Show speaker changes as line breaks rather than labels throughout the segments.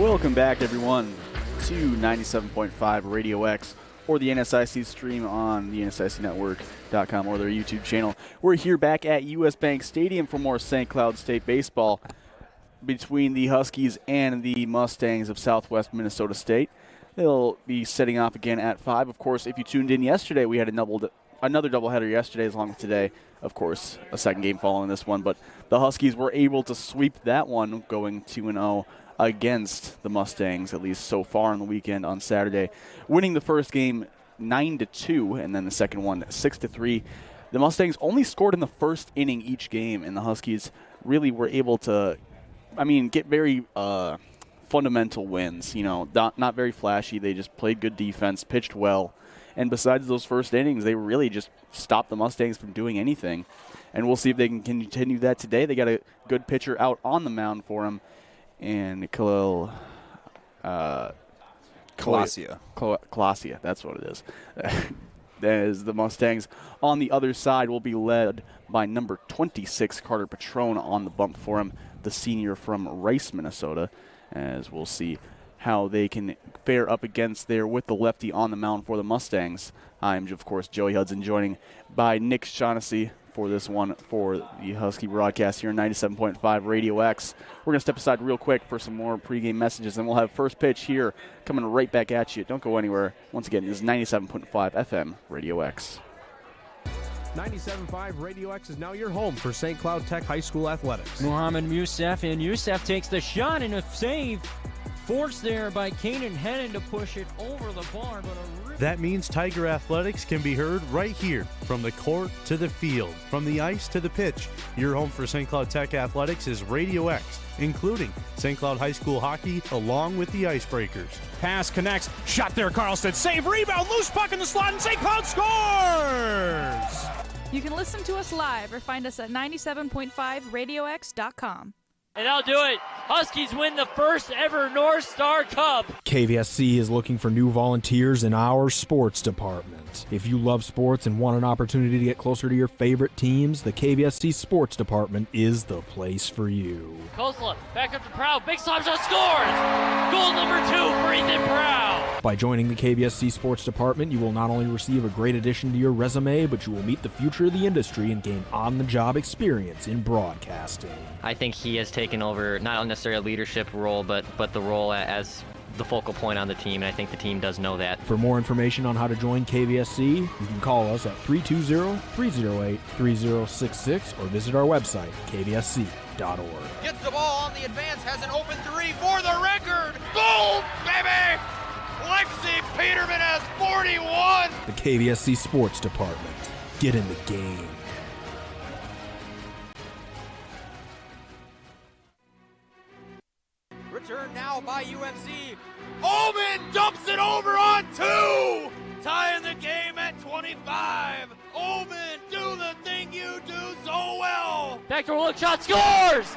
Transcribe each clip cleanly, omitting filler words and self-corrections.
Welcome back, everyone, to 97.5 Radio X or the NSIC stream on the NSICnetwork.com or their YouTube channel. We're here back at US Bank Stadium for more St. Cloud State baseball between the Huskies and the Mustangs of Southwest Minnesota State. They'll be setting off again at 5. Of course, if you tuned in yesterday, we had another doubleheader yesterday along with today. Of course, a second game following this one, but the Huskies were able to sweep that one, going 2-0 against the Mustangs, at least so far on the weekend on Saturday, winning the first game 9-2 and then the second one 6-3. The Mustangs only scored in the first inning each game, and the Huskies really were able to, get very fundamental wins. Not very flashy. They just played good defense, pitched well, and besides those first innings, they really just stopped the Mustangs from doing anything. And we'll see if they can continue that today. They got a good pitcher out on the mound for them. And Khalil Clasia, that's what it is. As the Mustangs on the other side will be led by number 26, Carter Patrone, on the bump for him, the senior from Rice, Minnesota, as we'll see how they can fare up against there with the lefty on the mound for the Mustangs. I'm, of course, Joey Hudson, joining by Nick Shaughnessy for this one for the Husky broadcast here on 97.5 Radio X. We're going to step aside real quick for some more pregame messages, and we'll have first pitch here coming right back at you. Don't go anywhere. Once again, this is 97.5 FM Radio X.
97.5 Radio X is now your home for St. Cloud Tech High School athletics.
Muhammad Youssef, and Youssef takes the shot, and a save forced there by Kanan Hennon to push it over the bar.
That means Tiger Athletics can be heard right here, from the court to the field, from the ice to the pitch. Your home for St. Cloud Tech Athletics is Radio X, including St. Cloud High School hockey, along with the Icebreakers.
Pass connects, shot there, Carlson, save, rebound, loose puck in the slot, and St. Cloud scores!
You can listen to us live or find us at 97.5radiox.com.
And I'll do it. Huskies win the first ever North Star Cup.
KVSC is looking for new volunteers in our sports department. If you love sports and want an opportunity to get closer to your favorite teams, the KVSC sports department is the place for you.
Kosla back up to Proud. Big slap shot, scores! Goal number 2 for Ethan Proud.
By joining the KVSC sports department, you will not only receive a great addition to your resume, but you will meet the future of the industry and gain on-the-job experience in broadcasting.
I think he has taken over not necessarily a leadership role, but the role as the focal point on the team, and I think the team does know that.
For more information on how to join KVSC, you can call us at 320-308-3066 or visit our website, kvsc.org.
Gets the ball on the advance, has an open 3 for the record. Goal, baby! Lexi Peterman has 41!
The KVSC Sports Department. Get in the game.
Return now by UMC. Omen dumps it over on 2! Tying the game at 25. Omen, do the thing you do so well.
Backdoor look shot, scores!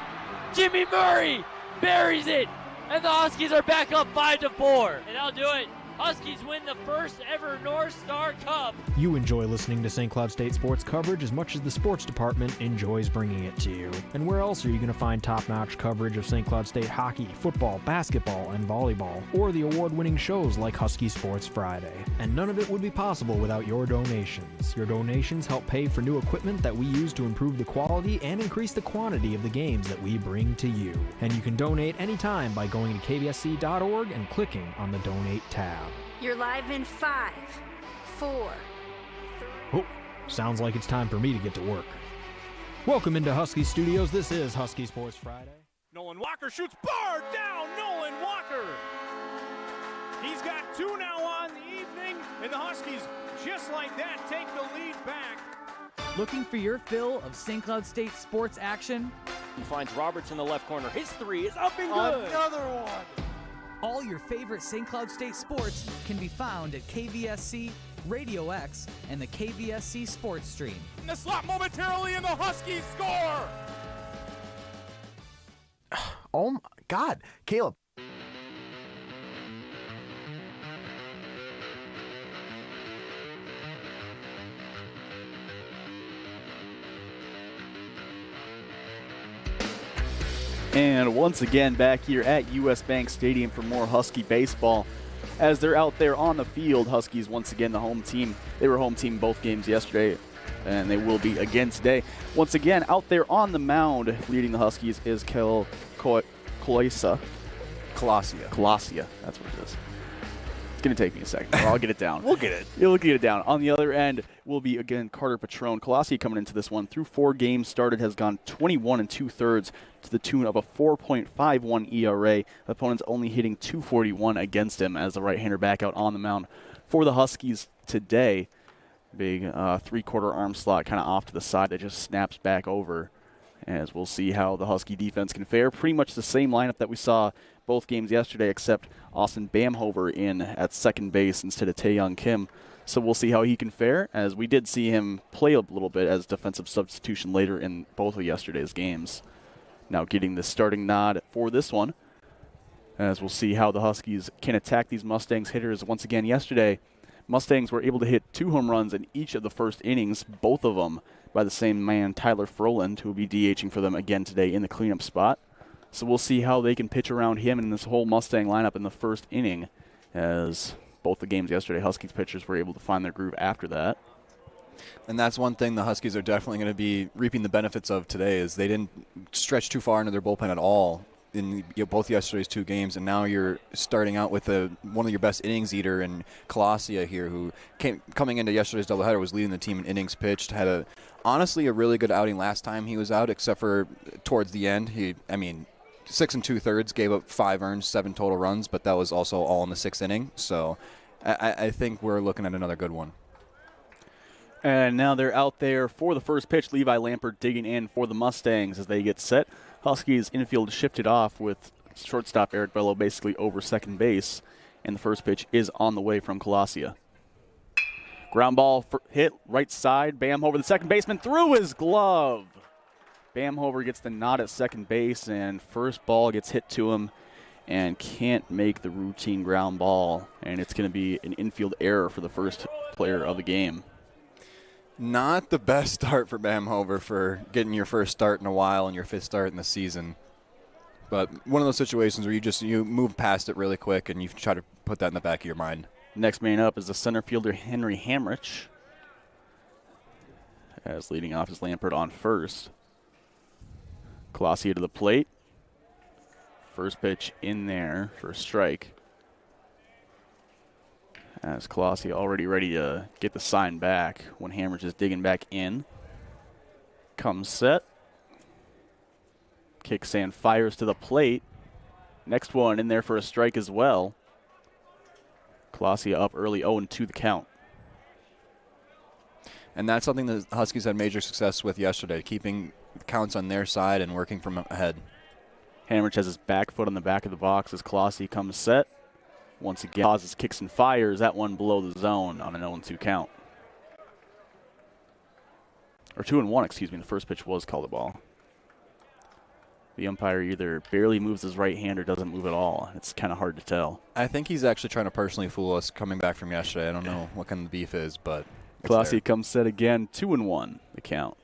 Jimmy Murray buries it, and the Huskies are back up 5-4. And I'll do it. Huskies win the first ever North Star Cup.
You enjoy listening to St. Cloud State sports coverage as much as the sports department enjoys bringing it to you. And where else are you going to find top-notch coverage of St. Cloud State hockey, football, basketball, and volleyball, or the award-winning shows like Husky Sports Friday? And none of it would be possible without your donations. Your donations help pay for new equipment that we use to improve the quality and increase the quantity of the games that we bring to you. And you can donate anytime by going to kvsc.org and clicking on the Donate tab.
You're live in 5, 4, 3.
Oh, sounds like it's time for me to get to work. Welcome into Husky Studios. This is Husky Sports Friday.
Nolan Walker shoots, bar down, Nolan Walker. He's got 2 now on the evening, and the Huskies, just like that, take the lead back.
Looking for your fill of St. Cloud State sports action?
He finds Roberts in the left corner. His 3 is up and good.
Another one.
All your favorite St. Cloud State sports can be found at KVSC, Radio X, and the KVSC Sports Stream.
In the slot momentarily, and the Huskies score!
Oh my God, Caleb.
And once again, back here at US Bank Stadium for more Husky baseball. As they're out there on the field, Huskies once again the home team. They were home team both games yesterday, and they will be again today. Once again, out there on the mound, leading the Huskies is Colossia. That's what it is. It's going to take me a second. I'll get it down.
We'll get it.
You'll get it down. On the other end will be, again, Carter Patron. Colossia coming into this one through 4 games started, has gone 21 2/3 to the tune of a 4.51 ERA. Opponents only hitting .241 against him as the right-hander back out on the mound for the Huskies today. Big 3/4 arm slot kind of off to the side that just snaps back over. As we'll see how the Husky defense can fare. Pretty much the same lineup that we saw both games yesterday, except Austin Bamhover in at second base instead of Taeyoung Kim. So we'll see how he can fare, as we did see him play a little bit as defensive substitution later in both of yesterday's games. Now getting the starting nod for this one, as we'll see how the Huskies can attack these Mustangs hitters. Once again yesterday, Mustangs were able to hit 2 home runs in each of the first innings, both of them by the same man, Tyler Froland, who will be DHing for them again today in the cleanup spot. So we'll see how they can pitch around him and this whole Mustang lineup in the first inning, as both the games yesterday, Huskies pitchers were able to find their groove after that.
And that's one thing the Huskies are definitely going to be reaping the benefits of today, is they didn't stretch too far into their bullpen at all in both yesterday's 2 games, and now you're starting out with one of your best innings eater in Colossia here, who coming into yesterday's doubleheader was leading the team in innings pitched. Had honestly a really good outing last time he was out, except for towards the end. 6 2/3, gave up 5 earned, 7 total runs, but that was also all in the 6th inning. So I think we're looking at another good one.
And now they're out there for the first pitch. Levi Lampert digging in for the Mustangs as they get set. Huskies infield shifted off with shortstop Eric Bello basically over second base. And the first pitch is on the way from Colossia. Ground ball hit right side. Bamhover, the second baseman, threw his glove. Bamhover gets the nod at second base, and first ball gets hit to him and can't make the routine ground ball. And it's going to be an infield error for the first player of the game.
Not the best start for Bamhover for getting your first start in a while and your 5th start in the season. But one of those situations where you move past it really quick and you try to put that in the back of your mind.
Next man up is the center fielder Henry Hamrich, as leading off is Lampert on first. Colossia to the plate. First pitch in there for a strike. As Colossia already ready to get the sign back when Hamrich is digging back in. Comes set. Kicks and fires to the plate. Next one in there for a strike as well. Colossia up early 0-2 the count.
And that's something that the Huskies had major success with yesterday, keeping counts on their side and working from ahead.
Hamrich has his back foot on the back of the box as Colossia comes set. Once again, pauses, kicks, and fires. That one below the zone on an 0-2 count. Or 2-1, excuse me. The first pitch was called a ball. The umpire either barely moves his right hand or doesn't move at all. It's kind of hard to tell.
I think he's actually trying to personally fool us coming back from yesterday. I don't know what kind of beef is, but
Colossia comes set again. 2-1 the count.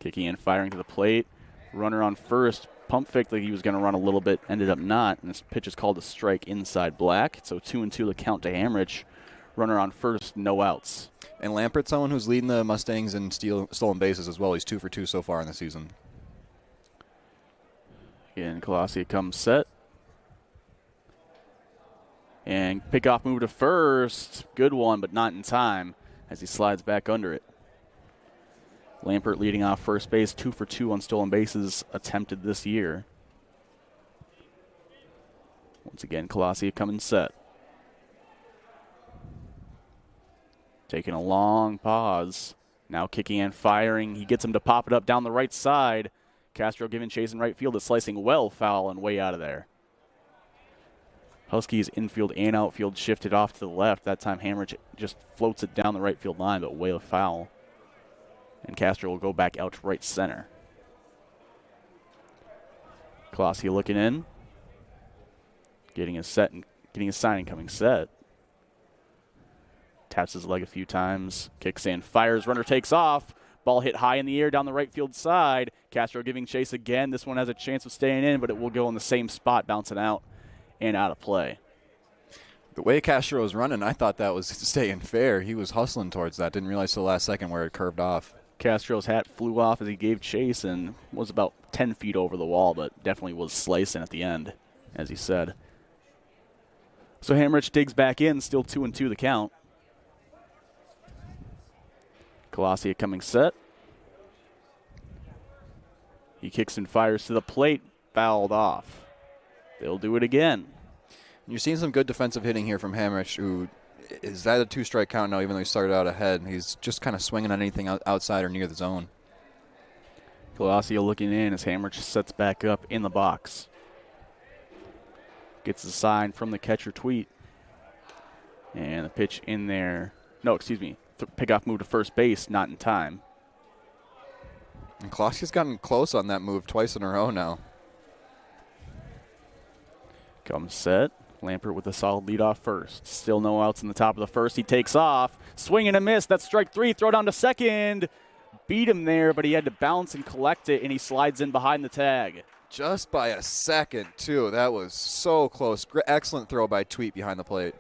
Kicking and firing to the plate. Runner on first. Pump faked like he was going to run a little bit. Ended up not. And this pitch is called a strike inside black. So 2-2 the count to Hamrich. Runner on first. No outs.
And Lampert's someone who's leading the Mustangs in stolen bases as well. He's 2 for 2 so far in the season.
Again, Colossia comes set. And pickoff move to first. Good one, but not in time as he slides back under it. Lampert leading off first base, 2 for 2 on stolen bases attempted this year. Once again, Colossia coming set. Taking a long pause. Now kicking and firing. He gets him to pop it up down the right side. Castro giving chase in right field. Is slicing well foul and way out of there. Huskies infield and outfield shifted off to the left. That time Hamrich just floats it down the right field line, but way foul. And Castro will go back out to right center. Colossia looking in. Getting his set and getting his sign and coming set. Taps his leg a few times. Kicks in, fires, runner takes off. Ball hit high in the air down the right field side. Castro giving chase again. This one has a chance of staying in, but it will go in the same spot, bouncing out and out of play.
The way Castro was running, I thought that was staying fair. He was hustling towards that. Didn't realize till the last second where it curved off.
Castro's hat flew off as he gave chase and was about 10 feet over the wall, but definitely was slicing at the end, as he said. So Hamrich digs back in, still 2-2 the count. Colossia coming set. He kicks and fires to the plate, fouled off. They'll do it again.
You're seeing some good defensive hitting here from Hamrich, who is at a 2-strike count now, even though he started out ahead. He's just kind of swinging on anything outside or near the zone.
Colossia looking in as Hamrich sets back up in the box. Gets the sign from the catcher Tweet. And the pitch in there. No, excuse me. Pickoff move to first base, not in time.
And Colossia's gotten close on that move twice in a row now.
Comes set. Lampert with a solid lead off first. Still no outs in the top of the first. He takes off. Swing and a miss. That's strike 3. Throw down to second. Beat him there, but he had to bounce and collect it, and he slides in behind the tag.
Just by a second, too. That was so close. Excellent throw by Tweet behind the plate.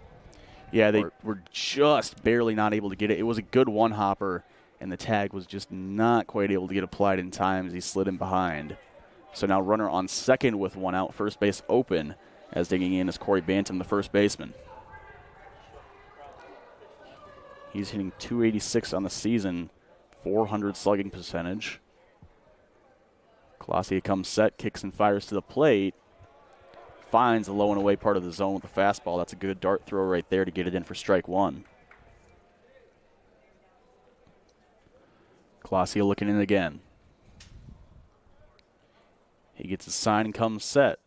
Yeah, they were just barely not able to get it. It was a good one-hopper, and the tag was just not quite able to get applied in time as he slid in behind. So now runner on second with one out, first base open, as digging in is Corey Bantam, the first baseman. He's hitting .286 on the season, .400 slugging percentage. Colossia comes set, kicks and fires to the plate. Finds the low and away part of the zone with the fastball. That's a good dart throw right there to get it in for strike 1. Colossia looking in again. He gets his sign and comes set.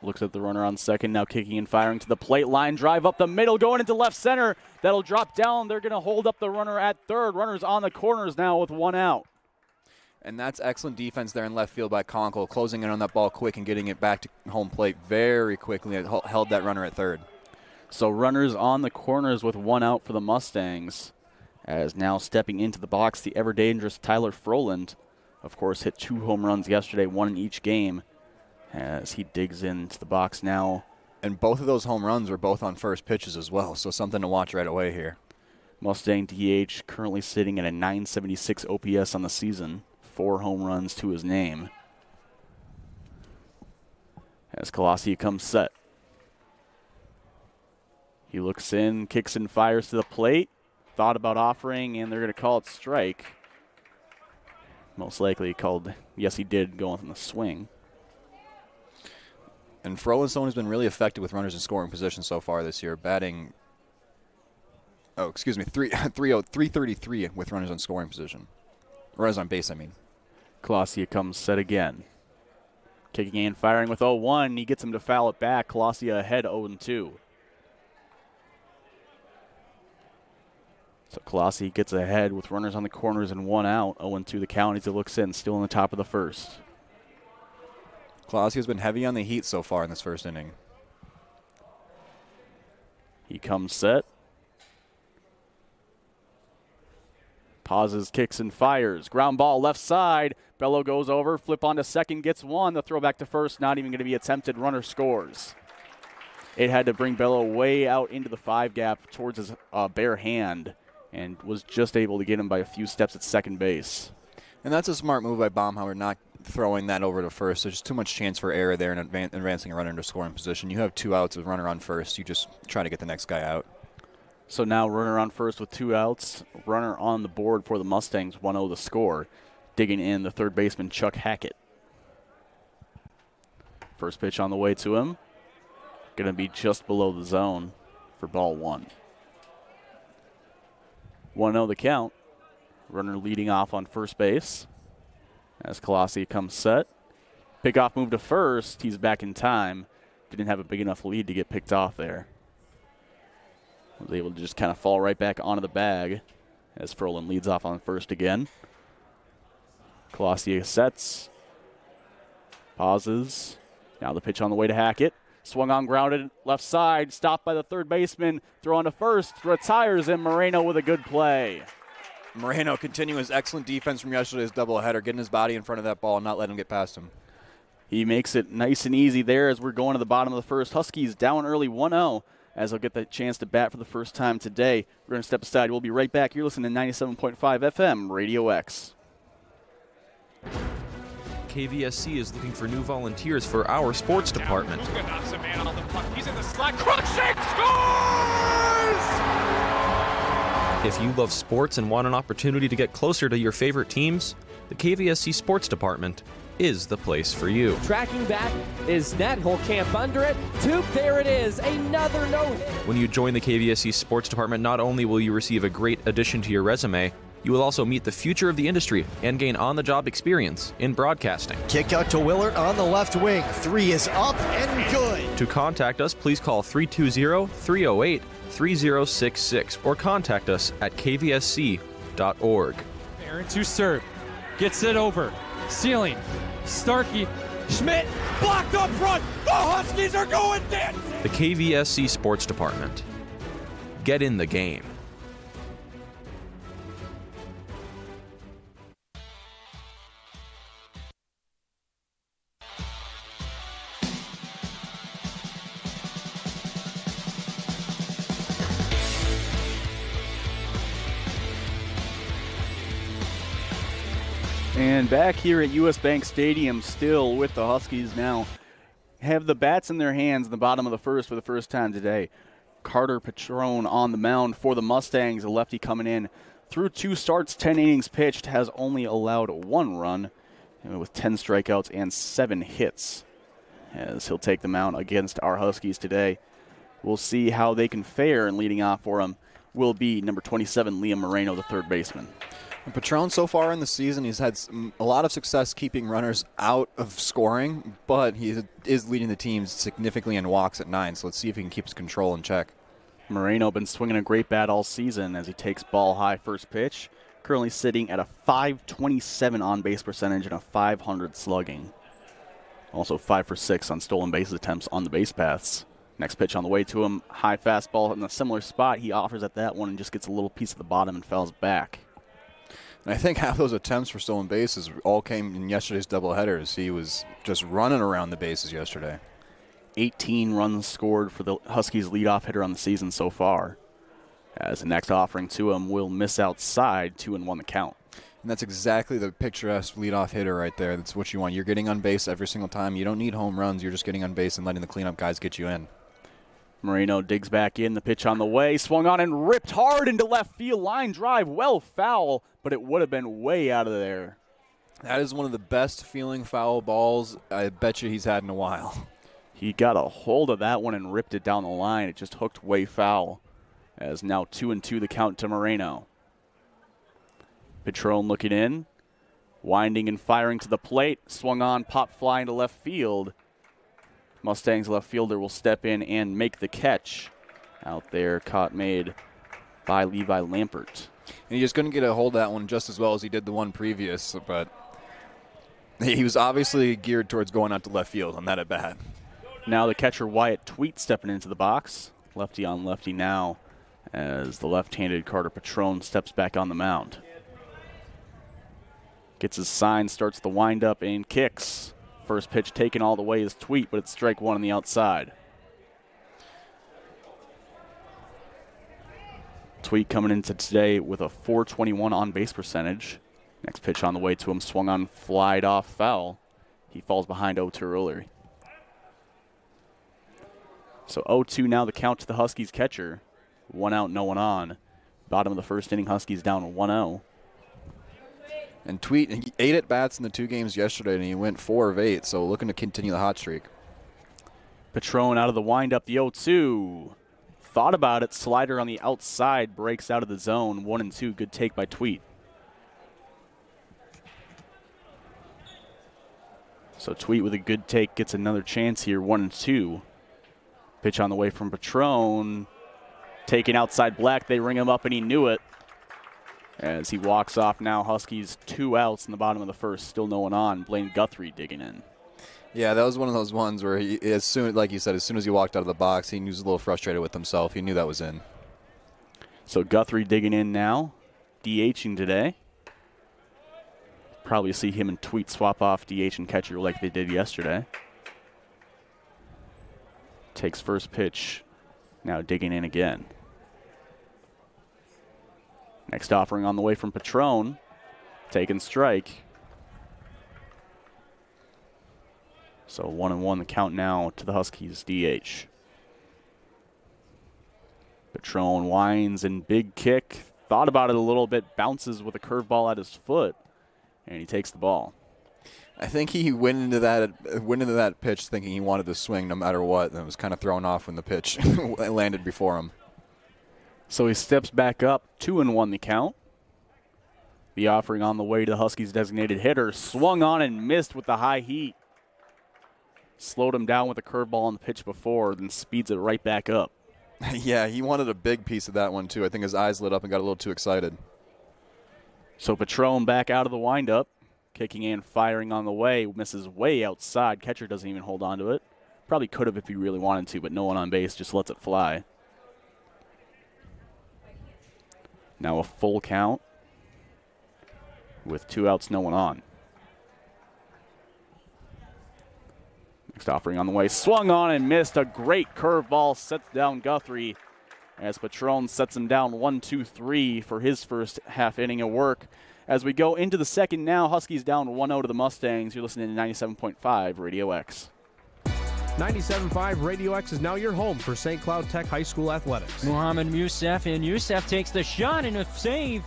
Looks at the runner on second, now kicking and firing to the plate. Line drive up the middle, going into left center. That'll drop down. They're going to hold up the runner at third. Runner's on the corners now with one out.
And that's excellent defense there in left field by Conkle, closing in on that ball quick and getting it back to home plate very quickly. It held that runner at third.
So runners on the corners with one out for the Mustangs. As now stepping into the box, the ever-dangerous Tyler Froland. Of course, hit 2 home runs yesterday, 1 in each game. As he digs into the box now.
And both of those home runs were both on first pitches as well, so something to watch right away here.
Mustang DH currently sitting at a .976 OPS on the season. 4 home runs to his name. As Colossia comes set. He looks in, kicks and fires to the plate. Thought about offering, and they're going to call it strike. Most likely called, yes, he did go on the swing.
And Frolinstone has been really effective with runners in scoring position so far this year, batting, 333 with runners in scoring position. Runners on base, I mean.
Colossia comes set again. Kicking and firing with 0-1. He gets him to foul it back. Colossia ahead 0-2. So Colossia gets ahead with runners on the corners and 1 out. 0-2 the count as he looks in, still in the top of the first.
Colossia has been heavy on the heat so far in this first inning.
He comes set. Pauses, kicks, and fires. Ground ball left side. Bello goes over, flip onto second, gets 1. The throw back to first, not even going to be attempted. Runner scores. It had to bring Bello way out into the 5 gap towards his bare hand and was just able to get him by a few steps at second base.
And that's a smart move by Baumhauer, not throwing that over to first. There's too much chance for error there in advancing a runner into scoring position. You have 2 outs with runner on first. You just try to get the next guy out.
So now runner on first with 2 outs. Runner on the board for the Mustangs, 1-0 the score. Digging in the third baseman, Chuck Hackett. First pitch on the way to him. Going to be just below the zone for ball 1. 1-0 the count. Runner leading off on first base. As Colossia comes set. Pickoff move to first. He's back in time. Didn't have a big enough lead to get picked off there. Was able to just kind of fall right back onto the bag as Furlan leads off on first again. Colossia sets. Pauses. Now the pitch on the way to Hackett. Swung on, grounded, left side, stopped by the third baseman. Throw on to first, retires, and Moreno with a good play.
Moreno continuing his excellent defense from yesterday's doubleheader, getting his body in front of that ball and not letting him get past him.
He makes it nice and easy there as we're going to the bottom of the first. Huskies down early 1-0 as they'll get the chance to bat for the first time today. We're going to step aside. We'll be right back. You're listening to 97.5 FM Radio X.
KVSC is looking for new volunteers for our sports department.
Luka knocks a man on the puck. He's in the slot. Crookshank scores!
If you love sports and want an opportunity to get closer to your favorite teams, the KVSC Sports Department is the place for you.
Tracking back is net. He'll camp under it. Toop, there it is. Another no hit.
When you join the KVSC Sports Department, not only will you receive a great addition to your resume, you will also meet the future of the industry and gain on-the-job experience in broadcasting.
Kick out to Willard on the left wing. 3 is up and good.
To contact us, please call 320-308-3066 or contact us at kvsc.org.
Aaron to serve. Gets it over. Ceiling. Starkey. Schmidt. Blocked up front. The Huskies are going dancing.
The KVSC Sports Department. Get in the game.
And back here at US Bank Stadium, still with the Huskies now, have the bats in their hands in the bottom of the first for the first time today. Carter Patron on the mound for the Mustangs, a lefty coming in. Through 2 starts, 10 innings pitched, has only allowed 1 run with 10 strikeouts and 7 hits as he'll take the mound against our Huskies today. We'll see how they can fare, and leading off for him will be number 27, Liam Moreno, the third baseman.
Patron, so far in the season, he's had a lot of success keeping runners out of scoring, but he is leading the team significantly in walks at 9, so let's see if he can keep his control in check.
Moreno been swinging a great bat all season as he takes ball high first pitch, currently sitting at a .527 on-base percentage and a .500 slugging. Also 5 for 6 on stolen base attempts on the base paths. Next pitch on the way to him, high fastball in a similar spot. He offers at that one and just gets a little piece of the bottom and fouls back.
And I think half those attempts for stolen bases all came in yesterday's doubleheaders. He was just running around the bases yesterday.
18 runs scored for the Huskies' leadoff hitter on the season so far. As the next offering to him will miss outside, 2-1 the count.
And that's exactly the picturesque leadoff hitter right there. That's what you want. You're getting on base every single time. You don't need home runs. You're just getting on base and letting the cleanup guys get you in.
Moreno digs back in, the pitch on the way, swung on and ripped hard into left field. Line drive, well foul, but it would have been way out of there.
That is one of the best feeling foul balls I bet you he's had in a while.
He got a hold of that one and ripped it down the line. It just hooked way foul. As now 2-2 the count to Moreno. Patron looking in, winding and firing to the plate, swung on, pop fly into left field. Mustangs left fielder will step in and make the catch. Out there, caught made by Levi Lampert.
And he's going to get a hold of that one just as well as he did the one previous, but he was obviously geared towards going out to left field on that at bat.
Now the catcher Wyatt Tweet stepping into the box. Lefty on lefty now as the left-handed Carter Patron steps back on the mound. Gets his sign, starts the windup, and kicks. First pitch taken all the way is Tweet, but it's strike 1 on the outside. Tweet coming into today with a .421 on-base percentage. Next pitch on the way to him, swung on, flied off, foul. He falls behind 0-2 early. So 0-2 now the count to the Huskies catcher. 1 out, no one on. Bottom of the first inning, Huskies down 1-0.
And Tweet, 8 at-bats in the 2 games yesterday, and he went 4 of 8, so looking to continue the hot streak.
Patron out of the windup, the 0-2. Thought about it, slider on the outside, breaks out of the zone, 1-2, good take by Tweet. So Tweet with a good take gets another chance here, 1-2. Pitch on the way from Patron. Taking outside Black, they ring him up and he knew it. As he walks off now, Huskies 2 outs in the bottom of the first, still no one on. Blaine Guthrie digging in.
Yeah, that was one of those ones where he, as soon as he walked out of the box, he was a little frustrated with himself. He knew that was in.
So Guthrie digging in now. DHing today. Probably see him and Tweet swap off DH and catcher like they did yesterday. Takes first pitch, now digging in again. Next offering on the way from Patron, taking strike. So 1-1 the count now to the Huskies DH. Patron winds and big kick. Thought about it a little bit, bounces with a curveball at his foot, and he takes the ball.
I think he went into that pitch thinking he wanted to swing no matter what, and was kind of thrown off when the pitch landed before him.
So he steps back up, 2-1 the count. The offering on the way to the Huskies' designated hitter, swung on and missed with the high heat. Slowed him down with a curveball on the pitch before, then speeds it right back up.
Yeah, he wanted a big piece of that one too. I think his eyes lit up and got a little too excited.
So Patron back out of the windup. Kicking and firing on the way, misses way outside. Catcher doesn't even hold on to it. Probably could have if he really wanted to, but no one on base, just lets it fly. Now a full count with 2 outs, no one on. Next offering on the way, swung on and missed. A great curveball sets down Guthrie as Patron sets him down 1-2-3 for his first half inning of work. As we go into the second now, Huskies down 1-0 to the Mustangs. You're listening to 97.5 Radio X.
97.5 Radio X is now your home for St. Cloud Tech High School athletics.
Mohamed Youssef, and Youssef takes the shot and a save.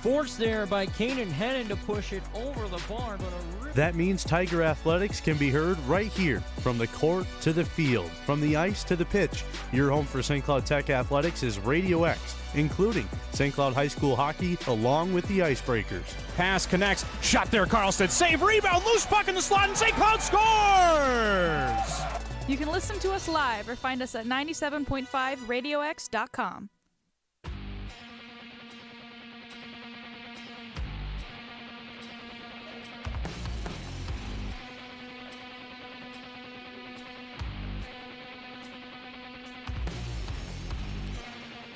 Forced there by Kanan Hennon to push it over the bar. But
that means Tiger Athletics can be heard right here, from the court to the field, from the ice to the pitch. Your home for St. Cloud Tech Athletics is Radio X, including St. Cloud High School hockey, along with the Icebreakers.
Pass connects. Shot there, Carlson. Save, rebound, loose puck in the slot, and St. Cloud scores!
You can listen to us live or find us at 97.5radiox.com.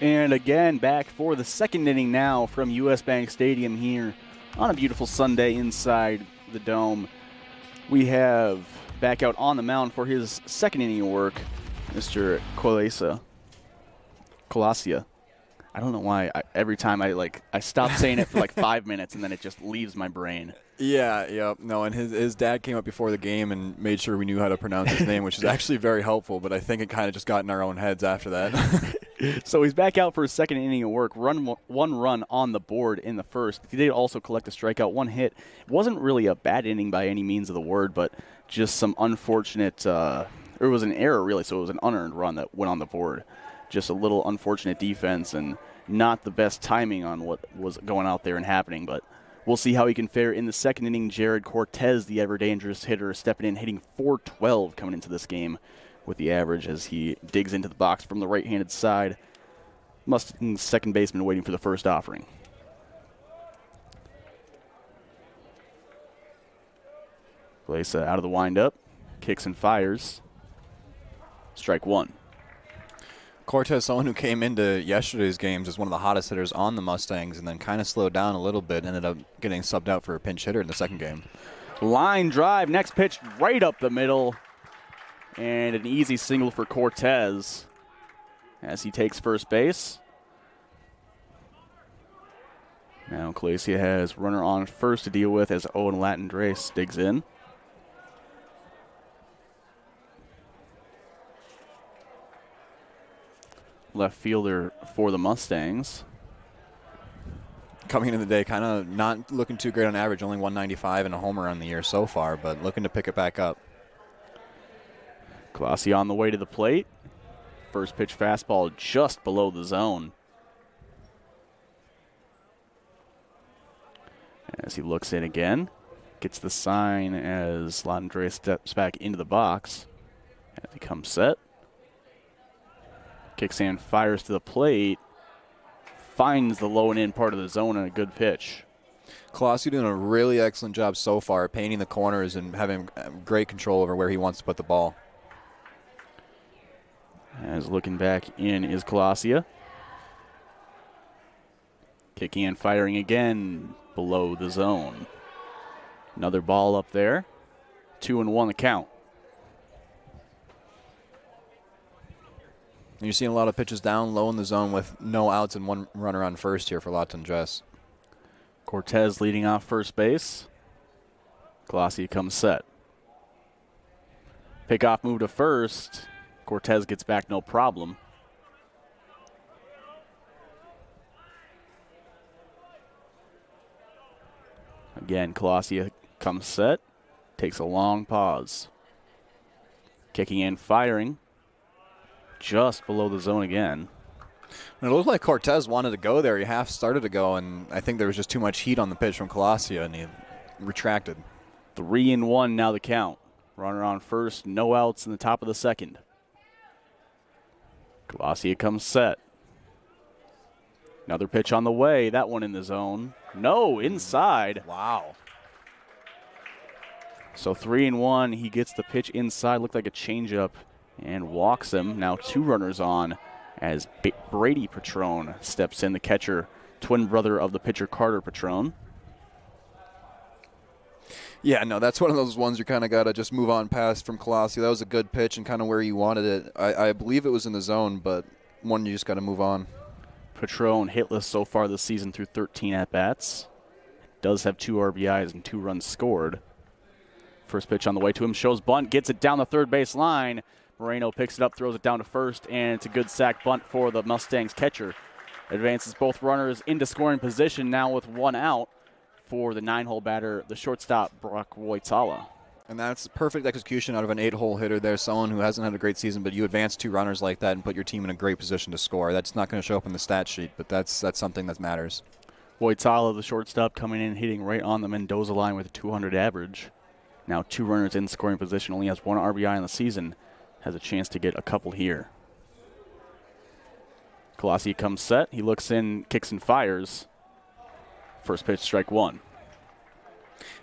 And again, back for the second inning now from US Bank Stadium here on a beautiful Sunday inside the Dome. We have back out on the mound for his second inning of work, Mr. Colasia. I don't know why. Every time I stop saying it for like 5 minutes and then it just leaves my brain.
Yeah. No, and his dad came up before the game and made sure we knew how to pronounce his name, which is actually very helpful, but I think it kind of just got in our own heads after that.
So he's back out for his second inning of work. One run on the board in the first. He did also collect a strikeout, 1 hit. It wasn't really a bad inning by any means of the word, but just some unfortunate it was an error, really, so it was an unearned run that went on the board. Just a little unfortunate defense and not the best timing on what was going out there and happening, but we'll see how he can fare in the second inning. Jared Cortez, the ever-dangerous hitter, stepping in, hitting .412 coming into this game with the average as he digs into the box from the right-handed side. Mustang's second baseman waiting for the first offering. Glaza out of the windup, kicks and fires. Strike one.
Cortez, someone who came into yesterday's games as one of the hottest hitters on the Mustangs and then kind of slowed down a little bit, ended up getting subbed out for a pinch hitter in the second game.
Line drive, next pitch right up the middle. And an easy single for Cortez as he takes first base. Now Colasia has runner on first to deal with as Owen Latendres digs in. Left fielder for the Mustangs.
Coming into the day, kind of not looking too great on average, only 195 and a homer on the year so far, but looking to pick it back up.
Colasia on the way to the plate. First pitch fastball just below the zone. As he looks in again, gets the sign as Latendres steps back into the box. As he comes set. Kicks and fires to the plate. Finds the low and in part of the zone and a good pitch.
Colasia doing a really excellent job so far, painting the corners and having great control over where he wants to put the ball. As
looking back in is Colasia. Kicking and firing again below the zone. Another ball up there. 2-1 the count.
And you're seeing a lot of pitches down low in the zone with no outs and one runner on first here for Lawton Jess.
Cortez leading off first base. Colossi comes set. Pickoff move to first. Cortez gets back no problem. Again, Colossi comes set. Takes a long pause. Kicking in, firing. Just below the zone again.
And it looked like Cortez wanted to go there. He half started to go, and I think there was just too much heat on the pitch from Colossia, and he retracted.
3-1 now the count. Runner on first, no outs in the top of the second. Colossia comes set. Another pitch on the way. That one in the zone. No, inside.
Wow.
So 3-1. He gets the pitch inside. Looked like a changeup and walks him. Now 2 runners on as Brady Patrone steps in, the catcher, twin brother of the pitcher Carter Patrone.
Yeah, no, that's one of those ones you kind of got to just move on past from Colossi. That was a good pitch and kind of where you wanted it. I believe it was in the zone, but one you just got to move on.
Patrone hitless so far this season through 13 at-bats. Does have 2 RBIs and 2 runs scored. First pitch on the way to him, shows bunt, gets it down the third base line. Moreno picks it up, throws it down to first, and it's a good sack bunt for the Mustangs catcher. Advances both runners into scoring position now with 1 out for the 9-hole batter, the shortstop, Brock Woitala.
And that's perfect execution out of an 8-hole hitter there, someone who hasn't had a great season, but you advance 2 runners like that and put your team in a great position to score. That's not going to show up in the stat sheet, but that's something that matters.
Woitala, the shortstop, coming in, hitting right on the Mendoza line with a 200 average. Now 2 runners in scoring position, only has 1 RBI in the season. Has a chance to get a couple here. Colossi comes set. He looks in, kicks and fires. First pitch, strike 1.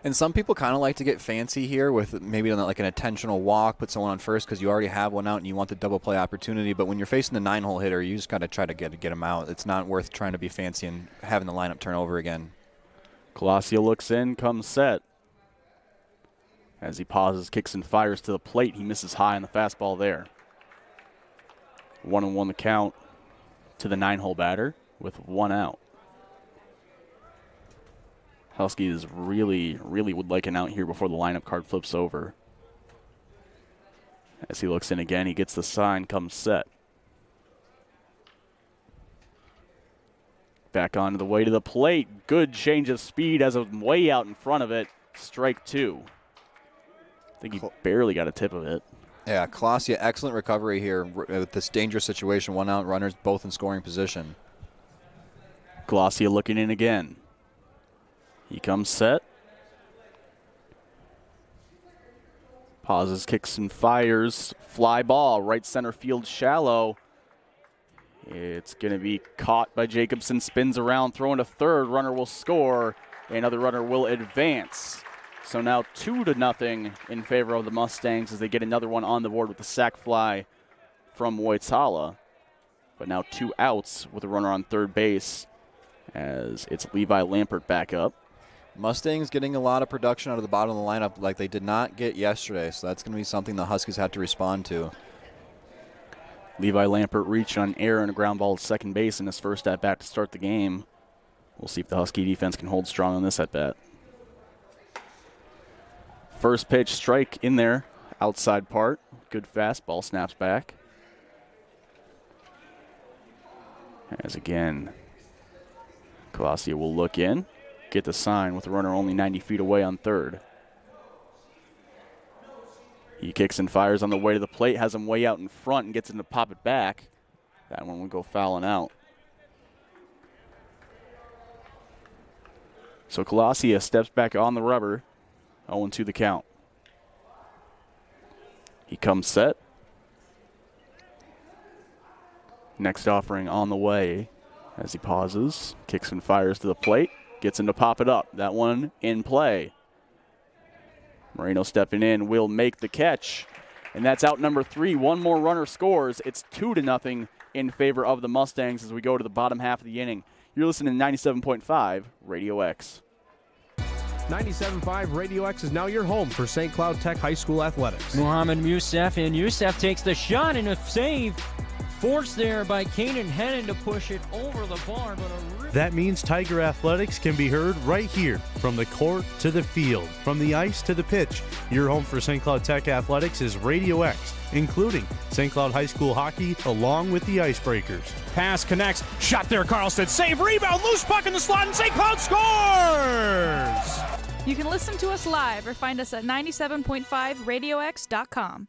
And some people kind of like to get fancy here with maybe like an intentional walk, put someone on first because you already have one out and you want the double play opportunity. But when you're facing the 9-hole hitter, you just got to try to get him out. It's not worth trying to be fancy and having the lineup turn over again.
Colossi looks in, comes set. As he pauses, kicks and fires to the plate. He misses high on the fastball there. 1-1 the count to the 9-hole batter with 1 out. Huskies really would like an out here before the lineup card flips over. As he looks in again, he gets the sign, comes set. Back onto the way to the plate. Good change of speed as a way out in front of it. Strike 2. I think he barely got a tip of it.
Yeah, Colossia, excellent recovery here with this dangerous situation. 1 out, runners both in scoring position.
Colossia looking in again. He comes set. Pauses, kicks and fires. Fly ball, right center field shallow. It's going to be caught by Jacobson. Spins around, throwing to third. Runner will score. Another runner will advance. So now 2-0 in favor of the Mustangs as they get another one on the board with the sac fly from Woitala. But now 2 outs with a runner on third base as it's Levi Lampert back up.
Mustangs getting a lot of production out of the bottom of the lineup like they did not get yesterday, so that's going to be something the Huskies have to respond to.
Levi Lampert reached on error and a ground ball at second base in his first at-bat to start the game. We'll see if the Husky defense can hold strong on this at-bat. First pitch, strike in there, outside part. Good fastball, snaps back. As again, Colossia will look in, get the sign with the runner only 90 feet away on third. He kicks and fires on the way to the plate, has him way out in front and gets him to pop it back. That one will go fouling out. So Colossia steps back on the rubber. 0-2 the count. He comes set. Next offering on the way as he pauses, kicks and fires to the plate, gets him to pop it up. That one in play. Moreno stepping in will make the catch, and that's out number 3. One more runner scores. It's 2-0 in favor of the Mustangs as we go to the bottom half of the inning. You're listening to 97.5 Radio X.
97.5 Radio X is now your home for St. Cloud Tech High School athletics.
Muhammad Youssef, and Youssef takes the shot and a save. Forced there by Kanan Hennon to push it over the bar. But
That means Tiger Athletics can be heard right here, from the court to the field, from the ice to the pitch. Your home for St. Cloud Tech Athletics is Radio X, including St. Cloud High School hockey, along with the Icebreakers.
Pass connects. Shot there, Carlson. Save, rebound, loose puck in the slot, and St. Cloud scores!
You can listen to us live or find us at 97.5radiox.com.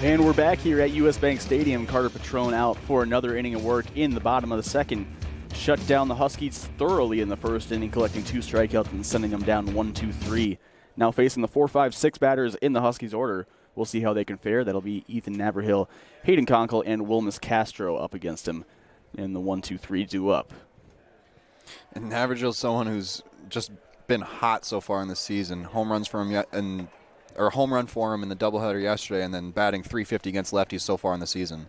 And we're back here at US Bank Stadium. Carter Patron out for another inning of work in the bottom of the second. Shut down the Huskies thoroughly in the first inning, collecting 2 strikeouts and sending them down 1-2-3. Now facing the 4, 5, 6 batters in the Huskies order. We'll see how they can fare. That'll be Ethan Naverhill, Hayden Conkle, and Wilmus Castro up against him in the 1-2-3 due up.
And Naverhill's someone who's just been hot so far in the season. Home runs for him or a home run for him in the doubleheader yesterday, and then batting .350 against lefties so far in the season.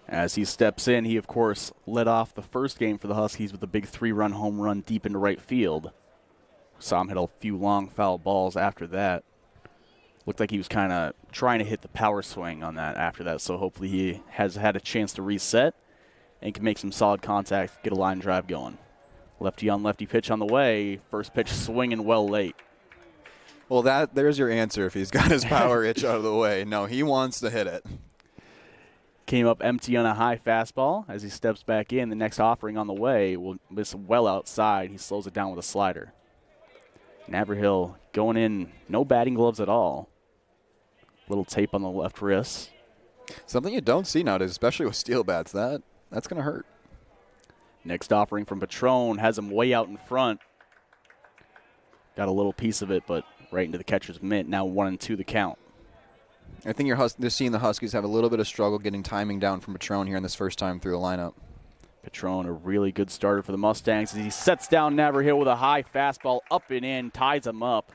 As he steps in, he, of course, led off the first game for the Huskies with a big 3-run home run deep into right field. Saw him hit a few long foul balls after that. Looked like he was kind of trying to hit the power swing on that after that, so hopefully he has had a chance to reset and can make some solid contact, get a line drive going. Lefty on lefty pitch on the way. First pitch swinging well late.
Well, there's your answer if he's got his power itch out of the way. No, he wants to hit it.
Came up empty on a high fastball. As he steps back in, the next offering on the way will miss well outside. He slows it down with a slider. Naverhill going in, no batting gloves at all. Little tape on the left wrist.
Something you don't see nowadays, especially with steel bats. That's going to hurt.
Next offering from Patron has him way out in front. Got a little piece of it, but right into the catcher's mitt. Now 1-2 the count.
I think you're seeing the Huskies have a little bit of struggle getting timing down from Patron here in this first time through the lineup.
Patron, a really good starter for the Mustangs as he sets down Naverhill with a high fastball up and in, ties him up.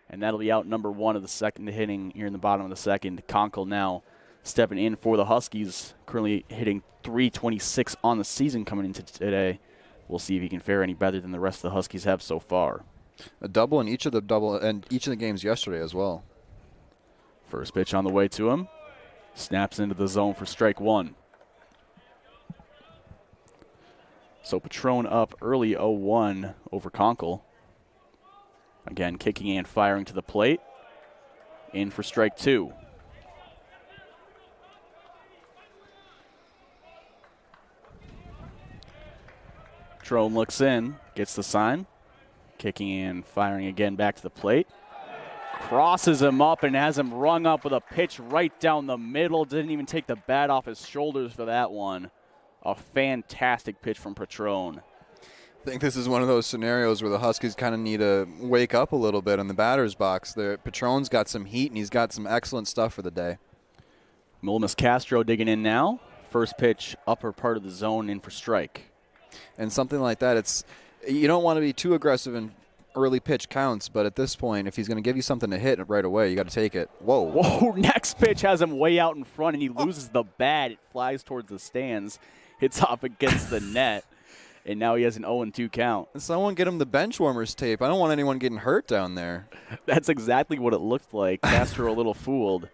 And that'll be out number 1 of the second inning here in the bottom of the second. Conkle now stepping in for the Huskies, currently hitting .326 on the season coming into today. We'll see if he can fare any better than the rest of the Huskies have so far.
A double in each of the games yesterday as well.
First pitch on the way to him. Snaps into the zone for strike 1. So Patron up early 0-1 over Conkle. Again, kicking and firing to the plate. In for strike 2. Patron looks in, gets the sign. Kicking and firing again back to the plate. Crosses him up and has him rung up with a pitch right down the middle. Didn't even take the bat off his shoulders for that one. A fantastic pitch from Patron.
I think this is one of those scenarios where the Huskies kind of need to wake up a little bit in the batter's box. Patron's got some heat, and he's got some excellent stuff for the day.
Wilmus Castro digging in now. First pitch, upper part of the zone, in for strike.
And something like that, you don't want to be too aggressive in early pitch counts, but at this point, if he's going to give you something to hit right away, you got to take it. Whoa.
Next pitch has him way out in front, and he loses the bat. It flies towards the stands, hits off against the net, and now he has an 0-2 count.
Someone get him the bench warmers tape. I don't want anyone getting hurt down there.
That's exactly what it looked like. Castro a little fooled.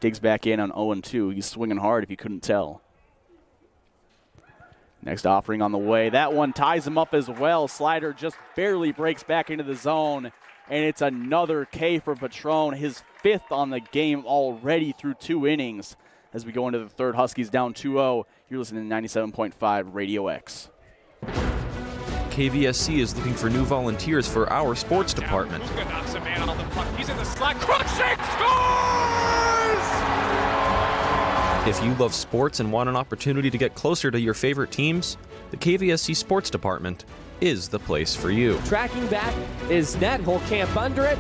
Digs back in on 0-2. He's swinging hard if you couldn't tell. Next offering on the way. That one ties him up as well. Slider just barely breaks back into the zone. And it's another K for Patron. His 5th on the game already through 2 innings. As we go into the third, Huskies down 2-0. You're listening to 97.5 Radio X.
KVSC is looking for new volunteers for our sports department.
Knocks a man on the puck. He's in the slot. Crushing scores!
If you love sports and want an opportunity to get closer to your favorite teams, the KVSC Sports Department is the place for you.
Tracking back is net hole, camp under it.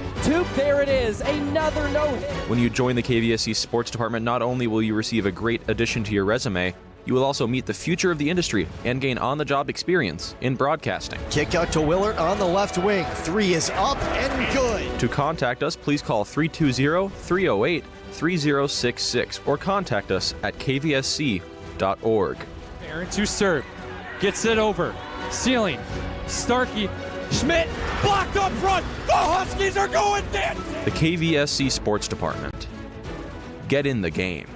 There it is, another no-hit.
When you join the KVSC Sports Department, not only will you receive a great addition to your resume, You will also meet the future of the industry and gain on-the-job experience in broadcasting.
Kick out to Willard on the left wing. 3 is up and good.
To contact us, please call 320-308-3066 or contact us at kvsc.org.
Aaron to serve. Gets it over. Ceiling. Starkey. Schmidt. Blocked up front. The Huskies are going dancing.
The KVSC Sports Department. Get in the game.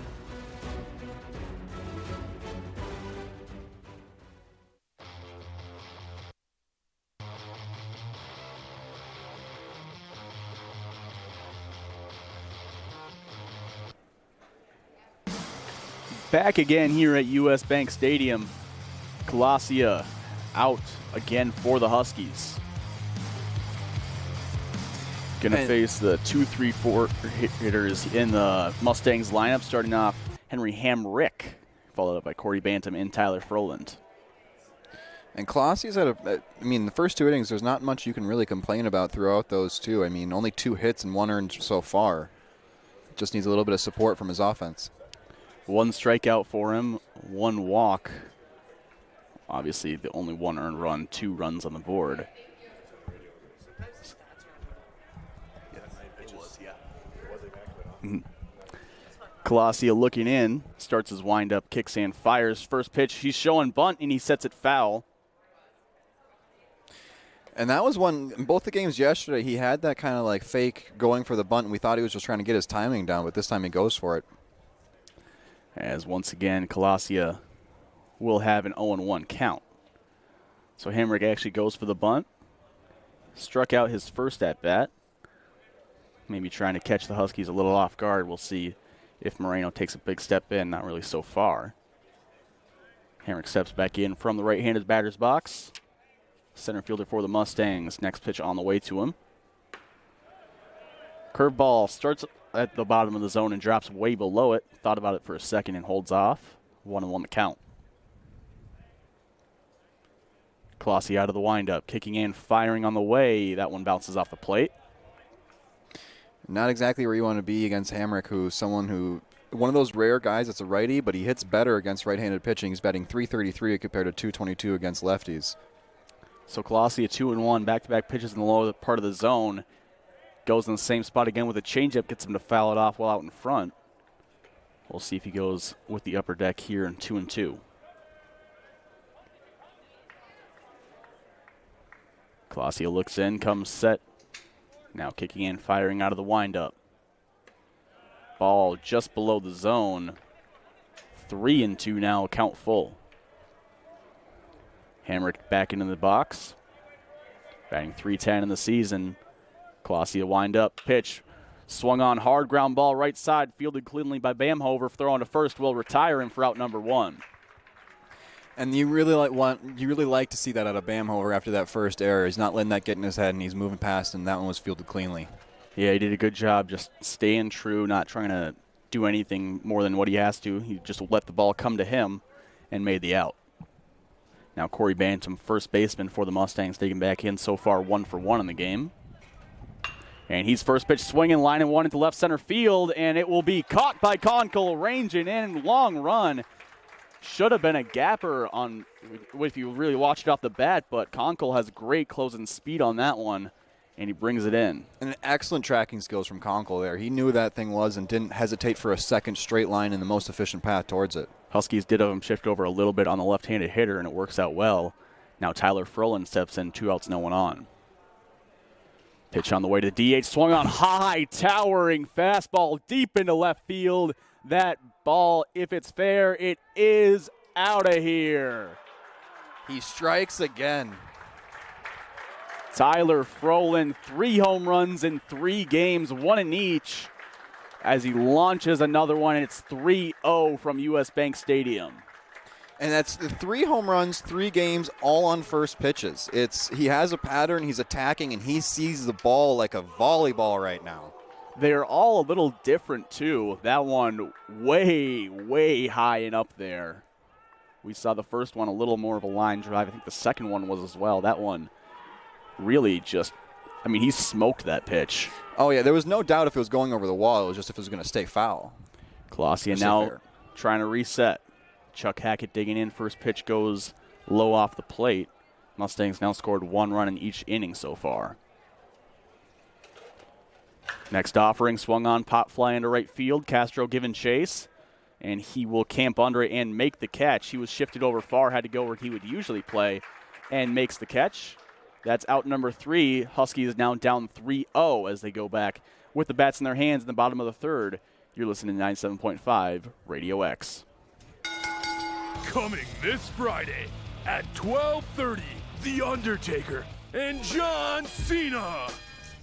Back again here at US Bank Stadium. Colasia out again for the Huskies. Going to face the 2-3-4 hitters in the Mustangs lineup, starting off Henry Hamrick, followed up by Corey Bantam and Tyler Froland.
And Colasia's had the first 2 innings, there's not much you can really complain about throughout those two. I mean, only 2 hits and 1 earned so far. Just needs a little bit of support from his offense.
1 strikeout for him, 1 walk. Obviously, the only 1 earned run, 2 runs on the board. Colasia looking in, starts his windup, kicks and fires. First pitch, he's showing bunt, and he sets it foul.
And that was one, in both the games yesterday, he had that kind of like fake going for the bunt, and we thought he was just trying to get his timing down, but this time he goes for it.
As once again, Colasia will have an 0-1 count. So Hamrick actually goes for the bunt. Struck out his first at-bat. Maybe trying to catch the Huskies a little off guard. We'll see if Moreno takes a big step in. Not really so far. Hamrick steps back in from the right-handed batter's box. Center fielder for the Mustangs. Next pitch on the way to him. Curveball starts at the bottom of the zone and drops way below it. Thought about it for a second and holds off. 1-1 the count. Colasia out of the windup, kicking in, firing on the way. That one bounces off the plate.
Not exactly where you want to be against Hamrick, who's one of those rare guys that's a righty, but he hits better against right-handed pitching. He's batting .333 compared to .222 against lefties.
So Colasia 2-1, back-to-back pitches in the lower part of the zone. Goes in the same spot again with a changeup, gets him to foul it off while out in front. We'll see if he goes with the upper deck here in 2-2. Colasia looks in, comes set. Now kicking in, firing out of the windup. Ball just below the zone. 3-2 now, count full. Hamrick back into the box. Batting .310 in the season. Colasia wind up, pitch, swung on hard, ground ball right side, fielded cleanly by Bamhover, throw on to first, will retire him for out number 1.
And you really like to see that out of Bamhover after that first error. He's not letting that get in his head, and he's moving past, and that one was fielded cleanly.
Yeah, he did a good job just staying true, not trying to do anything more than what he has to. He just let the ball come to him and made the out. Now Corey Bantam, first baseman for the Mustangs, taking back in so far 1 for 1 in the game. And he's first pitch swinging, line and 1 into left center field, and it will be caught by Conkle, ranging in, long run. Should have been a gapper on if you really watched it off the bat, but Conkle has great closing speed on that one, and he brings it in.
And excellent tracking skills from Conkle there. He knew that thing was and didn't hesitate for a second straight line in the most efficient path towards it.
Huskies did have him shift over a little bit on the left-handed hitter, and it works out well. Now Tyler Froland steps in, 2 outs, no one on. Pitch on the way to DH, swung on high, towering fastball deep into left field. That ball, if it's fair, it is out of here.
He strikes again.
Tyler Froland, 3 home runs in 3 games, 1 in each, as he launches another one, and it's 3-0 from US Bank Stadium.
And that's the 3 home runs, 3 games, all on first pitches. He has a pattern, he's attacking, and he sees the ball like a volleyball right now.
They're all a little different, too. That one way, way high and up there. We saw the first one a little more of a line drive. I think the second one was as well. That one really just, he smoked that pitch.
Oh, yeah, there was no doubt if it was going over the wall. It was just if it was going to stay foul.
Colasia now trying to reset. Chuck Hackett digging in. First pitch goes low off the plate. Mustangs now scored 1 run in each inning so far. Next offering, swung on, pop fly into right field. Castro giving chase, and he will camp under it and make the catch. He was shifted over far, had to go where he would usually play, and makes the catch. That's out number 3. Huskies now down 3-0 as they go back with the bats in their hands in the bottom of the third. You're listening to 97.5 Radio X.
Coming this Friday at 12:30, The Undertaker and John Cena.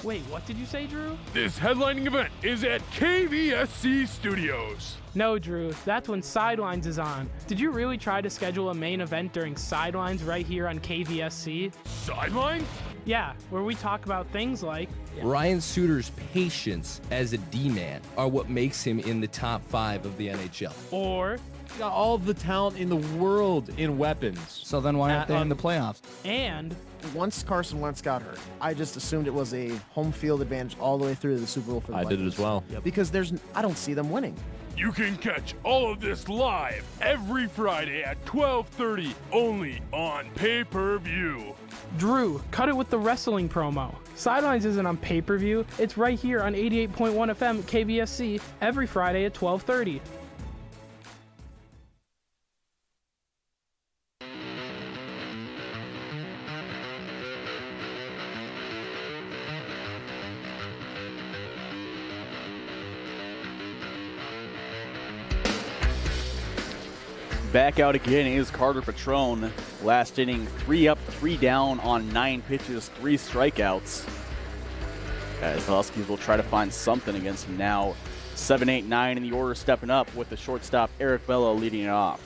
Wait, what did you say, Drew?
This headlining event is at KVSC Studios.
No, Drew, that's when Sidelines is on. Did you really try to schedule a main event during Sidelines right here on KVSC?
Sidelines?
Yeah, where we talk about things like...
Ryan Suter's patience as a D-man are what makes him in the top 5 of the NHL.
Or...
got all the talent in the world in weapons.
So then why aren't they in the playoffs?
And...
once Carson Wentz got hurt, I just assumed it was a home field advantage all the way through to the Super Bowl for the
I
Vikings.
did it as well.
Yep. Because I don't see them winning.
You can catch all of this live every Friday at 12:30, only on pay-per-view.
Drew, cut it with the wrestling promo. Sidelines isn't on pay-per-view. It's right here on 88.1 FM KVSC every Friday at 12:30.
Back out again is Carter Patron. Last inning, 3 up, 3 down on 9 pitches, 3 strikeouts. As the Huskies will try to find something against him now. 7, 8, 9 in the order, stepping up with the shortstop Eric Bello leading it off.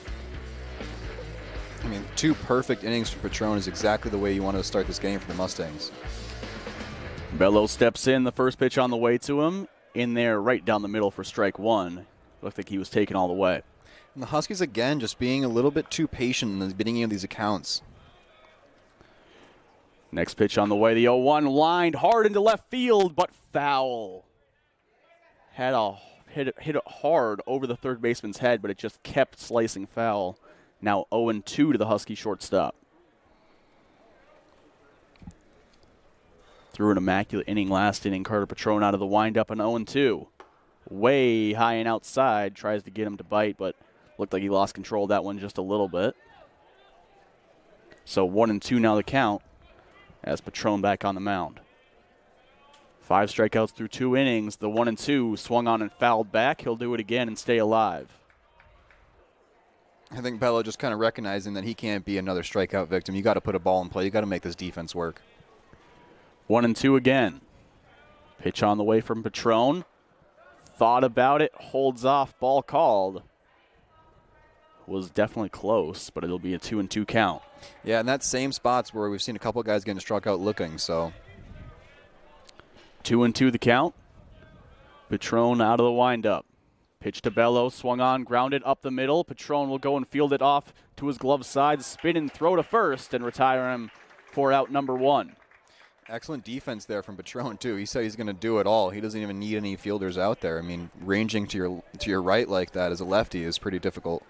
I mean, 2 perfect innings for Patron is exactly the way you want to start this game for the Mustangs.
Bello steps in, the first pitch on the way to him. In there, right down the middle for strike 1. Looked like he was taken all the way.
And the Huskies, again, just being a little bit too patient in the beginning of these accounts.
Next pitch on the way, the 0-1 lined hard into left field, but foul. Hit it hard over the third baseman's head, but it just kept slicing foul. Now 0-2 to the Husky shortstop. Threw an immaculate inning last inning. Carter Patron out of the windup, an 0-2. Way high and outside, tries to get him to bite, but looked like he lost control of that one just a little bit. So 1-2 now the count as Patron back on the mound. 5 strikeouts through 2 innings. The 1-2 swung on and fouled back. He'll do it again and stay alive.
I think Bello just kind of recognizing that he can't be another strikeout victim. You got to put a ball in play. You got to make this defense work.
1-2 again. Pitch on the way from Patron. Thought about it, holds off, ball called. Was definitely close, but it'll be a 2-2 count.
Yeah, and that same spots where we've seen a couple of guys getting struck out looking, so.
2-2 the count. Patron out of the windup. Pitch to Bello, swung on, grounded up the middle. Patron will go and field it off to his glove side, spin and throw to first and retire him for out number 1.
Excellent defense there from Patron, too. He said he's going to do it all. He doesn't even need any fielders out there. I mean, ranging to your right like that as a lefty is pretty difficult.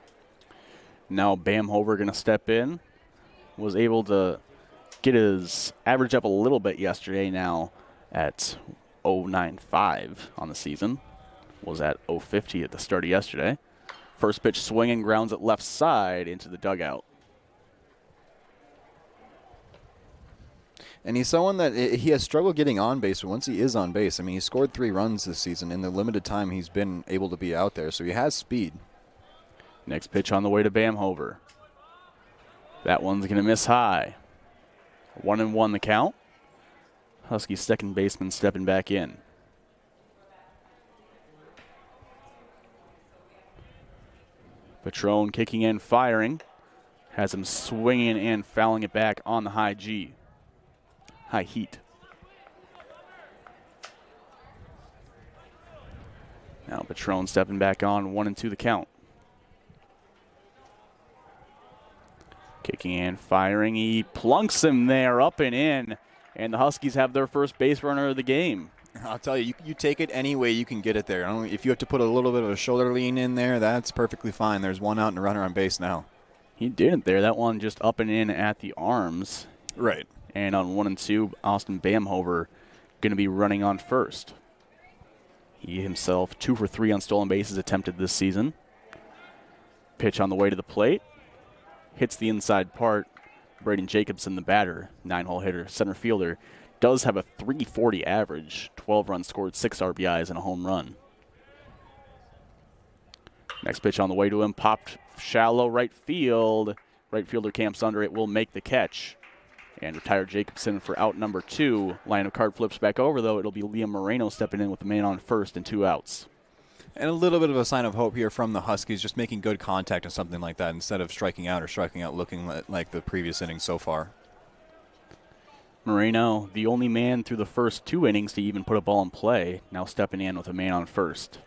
Now Bamhover going to step in. Was able to get his average up a little bit yesterday, now at 0.95 on the season. Was at 0.50 at the start of yesterday. First pitch swinging, grounds at left side into the dugout.
And he's someone that he has struggled getting on base, but once he is on base, I mean, he scored 3 runs this season in the limited time he's been able to be out there, so he has speed.
Next pitch on the way to Bamhover. That one's going to miss high. 1-1 the count. Huskies second baseman stepping back in. Patron kicking in, firing. Has him swinging and fouling it back on the high G. High heat. Now Patron stepping back on, 1-2 the count. Kicking in, firing, he plunks him there, up and in, and the Huskies have their first base runner of the game.
I'll tell you, you take it any way you can get it there. If you have to put a little bit of a shoulder lean in there, that's perfectly fine. There's one out and a runner on base now.
He didn't there. That one just up and in at the arms.
Right.
And on 1 and 2, Austin Bamhover going to be running on first. He himself 2 for 3 on stolen bases attempted this season. Pitch on the way to the plate. Hits the inside part. Braden Jacobson, the batter, 9-hole hitter, center fielder, does have a .340 average, 12 runs scored, 6 RBIs, and a home run. Next pitch on the way to him, popped shallow right field. Right fielder camps under it, will make the catch. And retire Jacobson for out number 2. Line of card flips back over, though. It'll be Liam Moreno stepping in with the man on first and 2 outs.
And a little bit of a sign of hope here from the Huskies, just making good contact and something like that instead of striking out looking like the previous innings so far.
Moreno, the only man through the first 2 innings to even put a ball in play, now stepping in with a man on first.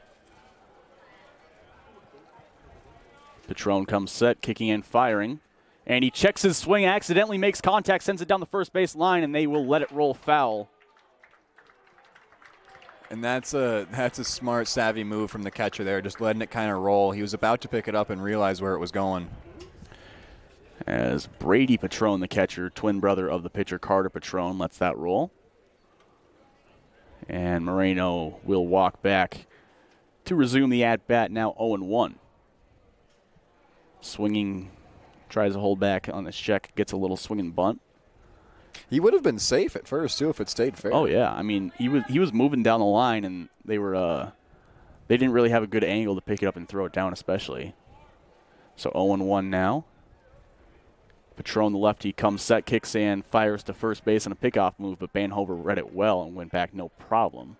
Patron comes set, kicking in, firing. And he checks his swing, accidentally makes contact, sends it down the first base line, and they will let it roll foul.
And that's a smart, savvy move from the catcher there, just letting it kind of roll. He was about to pick it up and realize where it was going.
As Brady Patron, the catcher, twin brother of the pitcher Carter Patron, lets that roll. And Moreno will walk back to resume the at-bat, now 0-1. Swinging, tries to hold back on this check, gets a little swing and bunt.
He would have been safe at first, too, if it stayed fair.
Oh, yeah. I mean, he was moving down the line, and they didn't really have a good angle to pick it up and throw it down, especially. So 0-1 now. Patron, the lefty, comes set, kicks in, fires to first base on a pickoff move, but Bamhover read it well and went back no problem.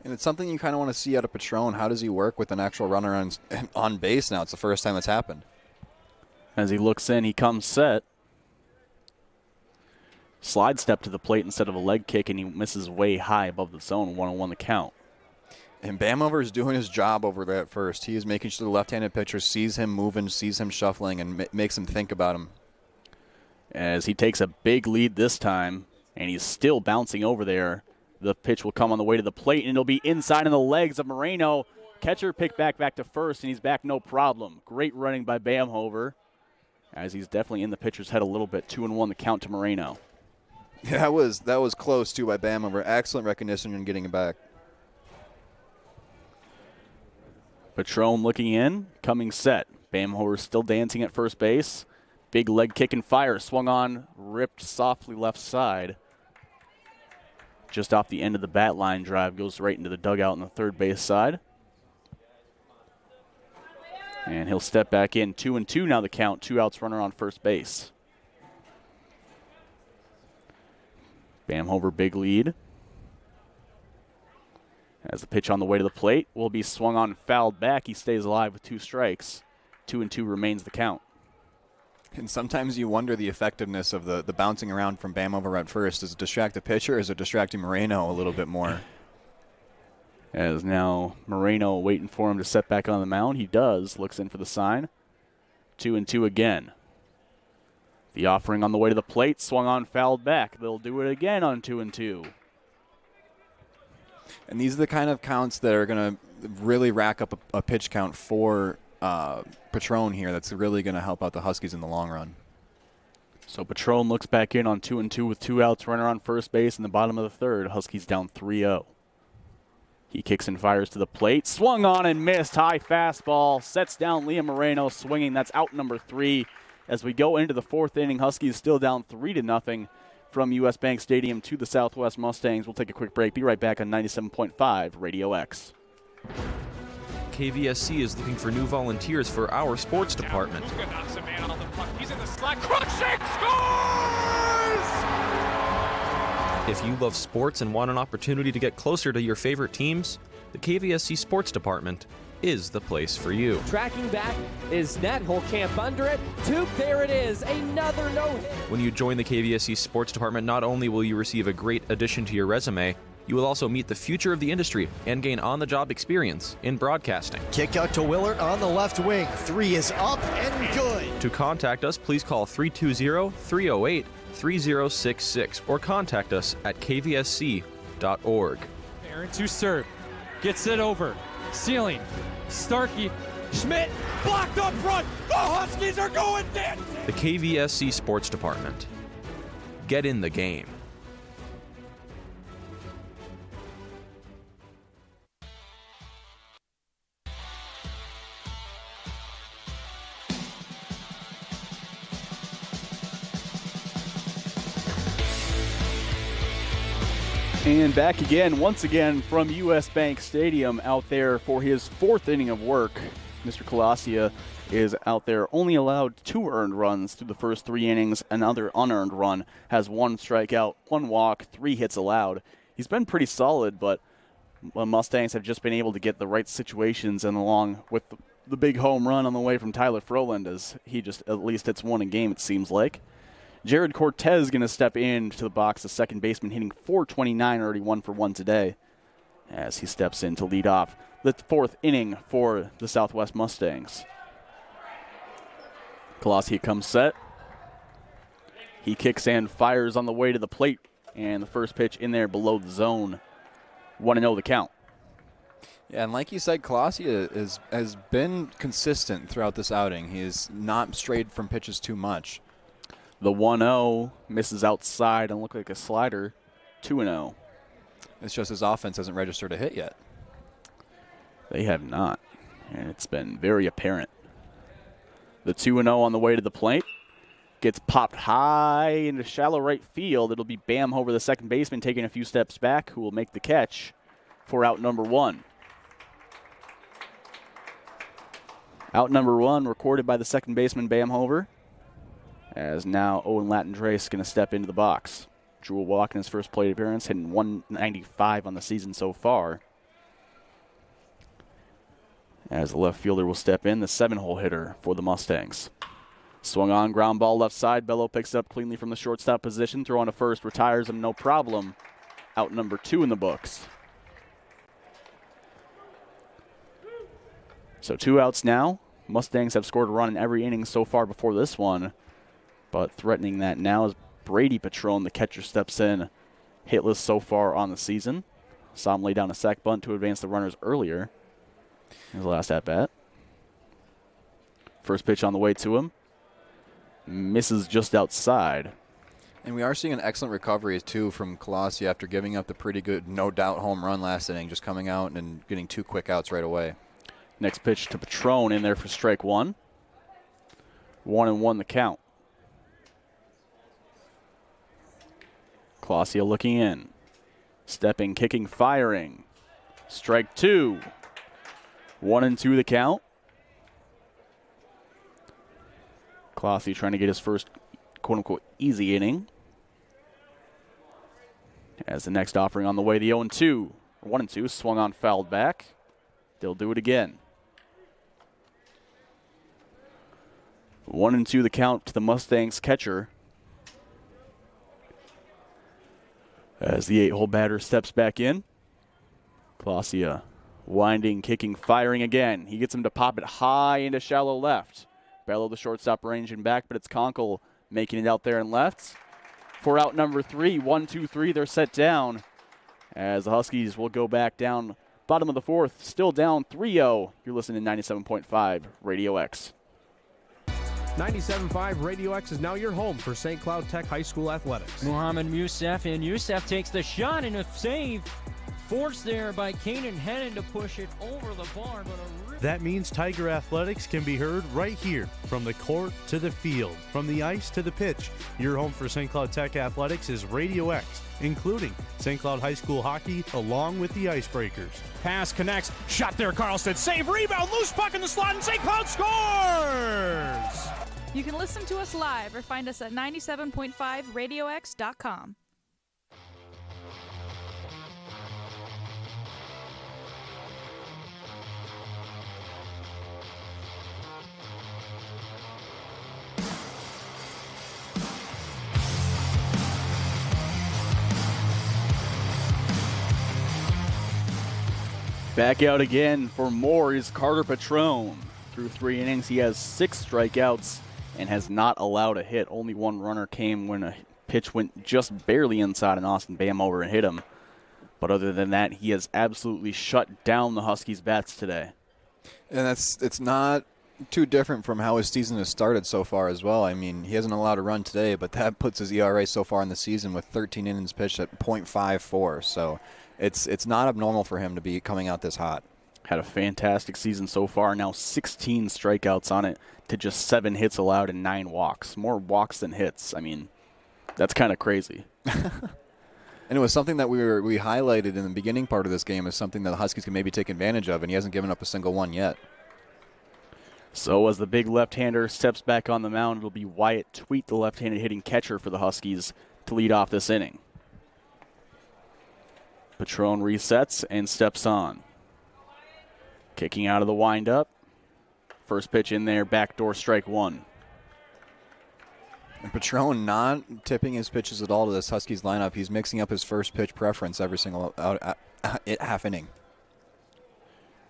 And it's something you kind of want to see out of Patron. How does he work with an actual runner on base now? It's the first time that's happened.
As he looks in, he comes set. Slide step to the plate instead of a leg kick, and he misses way high above the zone, 1-1 the count.
And Bamhover is doing his job over there at first. He is making sure the left-handed pitcher sees him moving, sees him shuffling, and makes him think about him.
As he takes a big lead this time, and he's still bouncing over there. The pitch will come on the way to the plate, and it'll be inside on the legs of Moreno. Catcher picked back to first, and he's back no problem. Great running by Bamhover, as he's definitely in the pitcher's head a little bit. 2-1 the count to Moreno.
Yeah, that was close, too, by Bamhover. Excellent recognition in getting it back.
Patron looking in, coming set. Bamhover still dancing at first base. Big leg kick and fire. Swung on, ripped softly left side. Just off the end of the bat line drive. Goes right into the dugout on the third base side. And he'll step back in. 2-2 now the count. 2 outs, runner on first base. Bamhover, big lead. As the pitch on the way to the plate will be swung on and fouled back. He stays alive with 2 strikes. 2-2 remains the count.
And sometimes you wonder the effectiveness of the bouncing around from Bamhover at first. Does it distract the pitcher, or is it distracting Moreno a little bit more?
As now Moreno waiting for him to set back on the mound. He does. Looks in for the sign. 2-2 again. The offering on the way to the plate. Swung on, fouled back. They'll do it again on 2-2.
And these are the kind of counts that are going to really rack up a pitch count for Patron here. That's really going to help out the Huskies in the long run.
So Patron looks back in on 2-2 with 2 outs, runner on first base in the bottom of the third. Huskies down 3-0. He kicks and fires to the plate. Swung on and missed. High fastball. Sets down Liam Moreno swinging. That's out number 3. As we go into the 4th inning, Huskies still down 3-0 from U.S. Bank Stadium to the Southwest Mustangs. We'll take a quick break. Be right back on 97.5 Radio X.
KVSC is looking for new volunteers for our sports department.
Knocks a man on the puck. He's in the slot. Crookshank scores!
If you love sports and want an opportunity to get closer to your favorite teams, the KVSC Sports Department is the place for you.
Tracking back is net. He'll camp under it. There it is. Another no-hit.
When you join the KVSC Sports Department, not only will you receive a great addition to your resume, you will also meet the future of the industry and gain on-the-job experience in broadcasting.
Kick out to Willard on the left wing. 3 is up and good.
To contact us, please call 320-308-3066 or contact us at kvsc SCSU.org.
Aaron to serve. Gets it over. Ceiling. Starkey. Schmidt. Blocked up front. The Huskies are going dancing.
The KVSC Sports Department. Get in the game.
And back again, once again, from US Bank Stadium out there for his fourth inning of work. Mr. Colasia is out there, only allowed 2 earned runs through the first 3 innings. Another unearned run, has 1 strikeout, 1 walk, 3 hits allowed. He's been pretty solid, but Mustangs have just been able to get the right situations, and along with the big home run on the way from Tyler Froland, as he just at least hits 1 a game, it seems like. Jared Cortez going to step into the box, the second baseman, hitting .429, already 1 for 1 today, as he steps in to lead off the 4th inning for the Southwest Mustangs. Colasia comes set. He kicks and fires on the way to the plate, and the first pitch in there below the zone. 1-0 the count.
Yeah, and like you said, Colasia has been consistent throughout this outing. He has not strayed from pitches too much.
The 1-0 misses outside and looked like a slider. 2-0.
It's just his offense hasn't registered a hit yet.
They have not, and it's been very apparent. The 2-0 on the way to the plate. Gets popped high into shallow right field. It'll be Bam over the second baseman, taking a few steps back, who will make the catch for out number 1. Out number 1 recorded by the second baseman, Bam Hover. As now Owen Latendrese is going to step into the box. Drew a walk in his first plate appearance, hitting .195 on the season so far. As the left fielder will step in, the 7-hole hitter for the Mustangs. Swung on, ground ball left side. Bello picks it up cleanly from the shortstop position. Throw on to first, retires him, no problem. Out number 2 in the books. So 2 outs now. Mustangs have scored a run in every inning so far before this one. But threatening that now is Brady Patron. The catcher steps in. Hitless so far on the season. Saw him lay down a sac bunt to advance the runners earlier. His last at-bat. First pitch on the way to him. Misses just outside.
And we are seeing an excellent recovery, too, from Colasia after giving up the pretty good, no-doubt home run last inning, just coming out and getting 2 quick outs right away.
Next pitch to Patron in there for strike 1. 1-1 the count. Colasia looking in. Stepping, kicking, firing. Strike 2. 1-2 the count. Colasia trying to get his first quote-unquote easy inning. As the next offering on the way, the 0-2. 1-2, swung on, fouled back. They'll do it again. 1-2 the count to the Mustangs catcher. As the 8-hole batter steps back in. Colasia winding, kicking, firing again. He gets him to pop it high into shallow left. Bello, the shortstop, ranging back, but it's Conkle making it out there in left. For out number 3, 1-2-3, they're set down. As the Huskies will go back down bottom of the 4th, still down 3-0. You're listening to 97.5 Radio X.
97.5 Radio X is now your home for St. Cloud Tech High School athletics.
Mohamed Youssef, and Youssef takes the shot and a save. Forced there by Kanan Hennon to push it over the bar. But
that means Tiger Athletics can be heard right here, from the court to the field, from the ice to the pitch. Your home for St. Cloud Tech Athletics is Radio X, including St. Cloud High School hockey, along with the Icebreakers.
Pass connects. Shot there, Carlson. Save, rebound, loose puck in the slot, and St. Cloud scores!
You can listen to us live or find us at 97.5radiox.com.
Back out again for more is Carter Patron. Through 3 innings, he has 6 strikeouts and has not allowed a hit. Only 1 runner came when a pitch went just barely inside and Austin Bam over and hit him. But other than that, he has absolutely shut down the Huskies' bats today.
And it's not too different from how his season has started so far as well. I mean, he hasn't allowed a run today, but that puts his ERA so far in the season with 13 innings pitched at .54. So it's not abnormal for him to be coming out this hot.
Had a fantastic season so far. Now 16 strikeouts on it to just 7 hits allowed and 9 walks. More walks than hits. I mean, that's kind of crazy.
And it was something that we highlighted in the beginning part of this game as something that the Huskies can maybe take advantage of, and he hasn't given up a single one yet.
So as the big left-hander steps back on the mound, it'll be Wyatt Tweet, the left-handed hitting catcher for the Huskies, to lead off this inning. Patron resets and steps on. Kicking out of the windup. First pitch in there, backdoor strike one.
And Patron not tipping his pitches at all to this Huskies lineup. He's mixing up his first pitch preference every single half inning.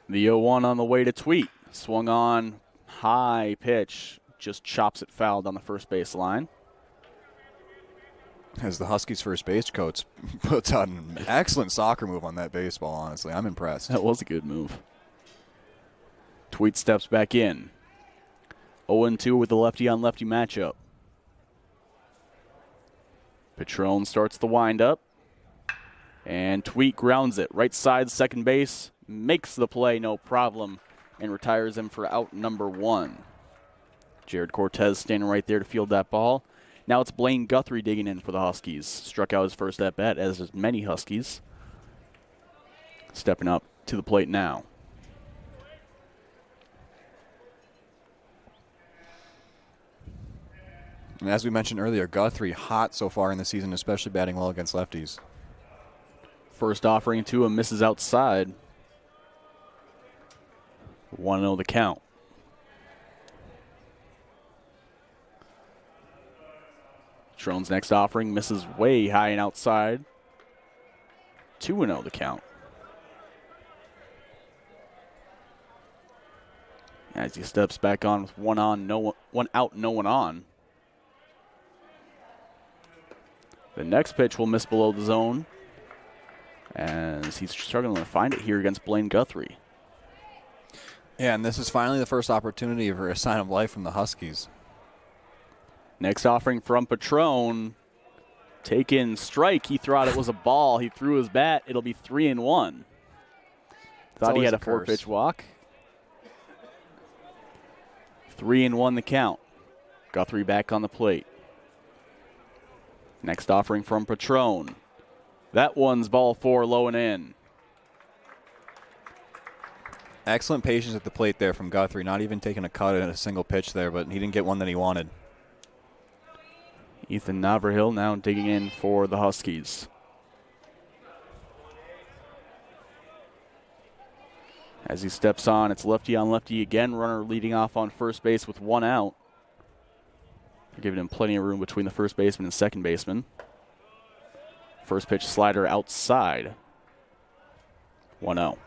The 0-1 on the way to Tweet. Swung on, high pitch, just chops it foul down the first base line.
As the Huskies first base coach puts out an excellent soccer move on that baseball, honestly. I'm impressed.
That was a good move. Tweet steps back in. 0-2 with the lefty-on-lefty matchup. Patron starts the windup. And Tweet grounds it. Right side, second base. Makes the play, no problem. And retires him for out number 1. Jared Cortez standing right there to field that ball. Now it's Blaine Guthrie digging in for the Huskies. Struck out his first at-bat, as does many Huskies. Stepping up to the plate now.
And as we mentioned earlier, Guthrie hot so far in the season, especially batting well against lefties.
First offering to him, misses outside. 1-0 the count. Patron's next offering misses way high and outside. 2-0 the count. As he steps back on with one out, no one on. The next pitch will miss below the zone, as he's struggling to find it here against Blaine Guthrie.
Yeah, and this is finally the first opportunity for a sign of life from the Huskies.
Next offering from Patron. Taken strike. He thought it was a ball. He threw his bat. It'll be 3-1. Thought he had a 4-pitch walk. 3-1 the count. Guthrie back on the plate. Next offering from Patron. That one's ball 4, low and in.
Excellent patience at the plate there from Guthrie, not even taking a cut at a single pitch there, but he didn't get one that he wanted.
Ethan Navarhill now digging in for the Huskies. As he steps on, it's lefty on lefty again. Runner leading off on first base with 1 out. They're giving him plenty of room between the first baseman and second baseman. First pitch slider outside. 1-0.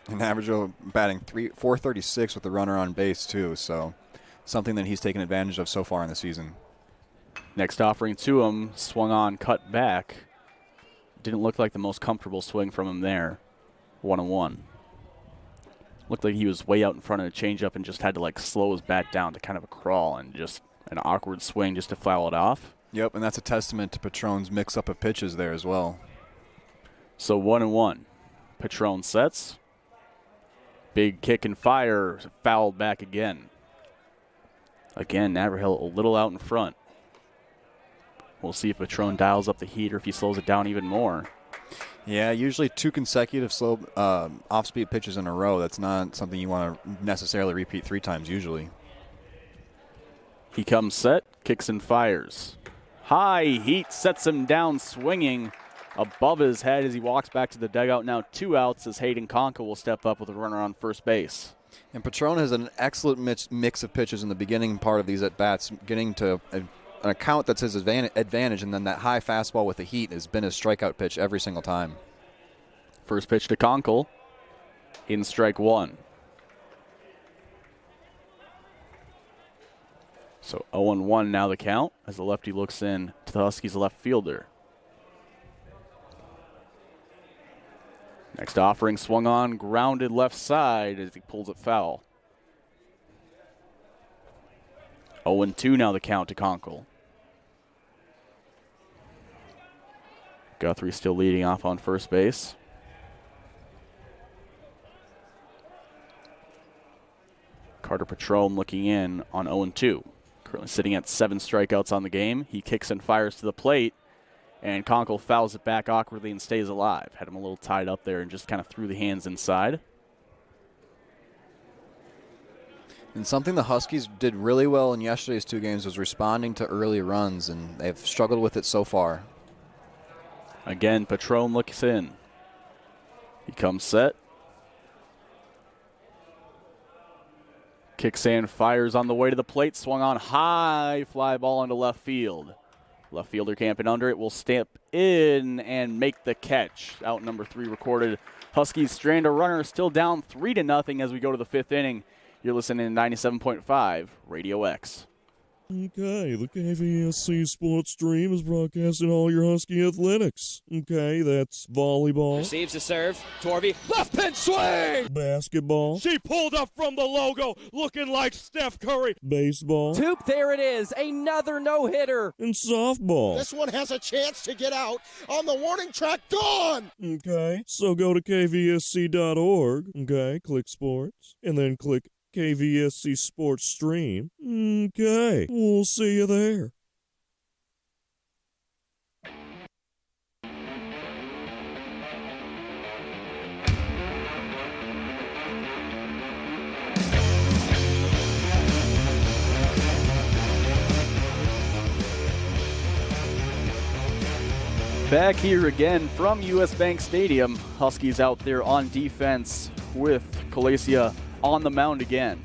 And Navarhill batting .436 with the runner on base too, so something that he's taken advantage of so far in the season.
Next offering to him, swung on, cut back. Didn't look like the most comfortable swing from him there. 1-1. Looked like he was way out in front of the changeup and just had to like slow his bat down to kind of a crawl and just an awkward swing just to foul it off.
Yep, and that's a testament to Patron's mix-up of pitches there as well.
So 1-1. Patron sets. Big kick and fire, fouled back again. Again, Navarhill a little out in front. We'll see if Patron dials up the heat or if he slows it down even more.
Yeah, usually 2 consecutive slow off-speed pitches in a row. That's not something you want to necessarily repeat 3 times usually.
He comes set, kicks and fires. High heat sets him down swinging above his head as he walks back to the dugout. Now 2 outs as Hayden Conca will step up with a runner on first base.
And Patron has an excellent mix of pitches in the beginning part of these at-bats, getting to an account that's his advantage, and then that high fastball with the heat has been his strikeout pitch every single time.
First pitch to Conkle in strike 1. So 0-1 now the count as the lefty looks in to the the Huskies left fielder. Next offering swung on, grounded left side as he pulls it foul. 0-2 now the count to Conkle. Guthrie still leading off on first base. Carter Patron looking in on 0-2. Currently sitting at 7 strikeouts on the game. He kicks and fires to the plate, and Conkle fouls it back awkwardly and stays alive. Had him a little tied up there and just kind of threw the hands inside.
And something the Huskies did really well in yesterday's 2 games was responding to early runs, and they've struggled with it so far.
Again, Patron looks in. He comes set. Kicks and fires on the way to the plate. Swung on high. Fly ball into left field. Left fielder camping under it will step in and make the catch. Out number 3 recorded. Huskies strand a runner, still down 3-0 as we go to the 5th inning. You're listening to 97.5 Radio X.
Okay, the KVSC Sports Stream is broadcasting all your Husky athletics. Okay, that's volleyball.
Receives the serve. Torvey, left pin swing!
Basketball.
She pulled up from the logo looking like Steph Curry.
Baseball.
Toop, there it is. Another no-hitter.
And softball.
This one has a chance to get out on the warning track. Gone!
Okay, so go to kvsc.org. Okay, click sports, and then click KVSC Sports Stream. Okay, we'll see you there.
Back here again from US Bank Stadium. Huskies out there on defense with Colasia on the mound again.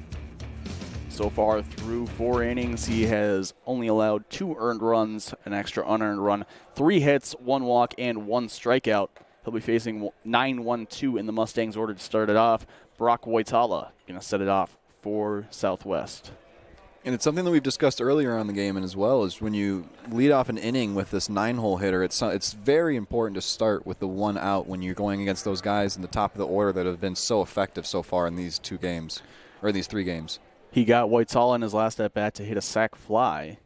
So far through 4 innings, he has only allowed 2 earned runs, an extra unearned run, 3 hits, 1 walk, and 1 strikeout. He'll be facing 9-1-2 in the Mustangs order to start it off. Brock Woitala going to set it off for Southwest.
And it's something that we've discussed earlier on the game, and as well is when you lead off an inning with this 9-hole hitter, it's very important to start with the 1 out when you're going against those guys in the top of the order that have been so effective so far in these 2 games, or these 3 games.
He got Woitala in his last at-bat to hit a sac fly,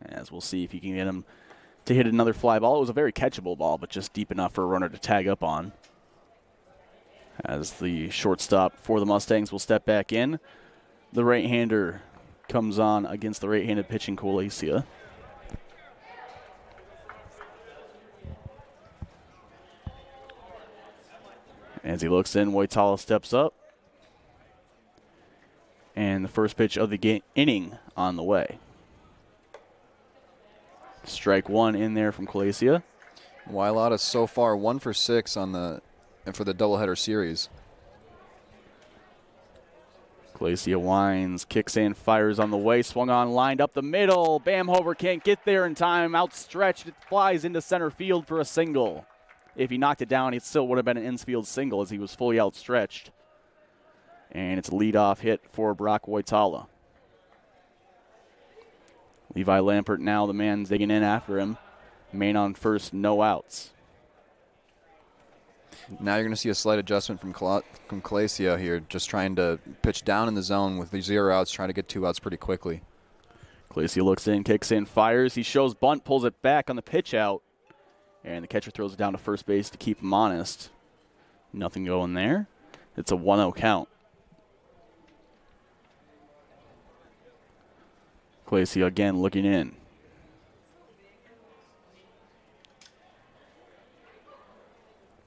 as we'll see if he can get him to hit another fly ball. It was a very catchable ball, but just deep enough for a runner to tag up on. As the shortstop for the Mustangs will step back in, the right-hander comes on against the right-handed pitching Colasia. As he looks in, Woitala steps up. And the first pitch of the inning on the way. Strike 1 in there from Colasia.
Wailata so far 1 for 6 for the doubleheader series.
Colasia winds, kicks and fires on the way. Swung on, lined up the middle. Bamhover can't get there in time. Outstretched, it flies into center field for a single. If he knocked it down, it still would have been an infield single as he was fully outstretched. And it's a leadoff hit for Brock Woitala. Levi Lampert now the man digging in after him. Main on first, no outs.
Now you're going to see a slight adjustment from Colasia here, just trying to pitch down in the zone with the 0 outs, trying to get 2 outs pretty quickly.
Colasia looks in, kicks in, fires. He shows bunt, pulls it back on the pitch out. And the catcher throws it down to first base to keep him honest. Nothing going there. It's a 1-0 count. Colasia again looking in.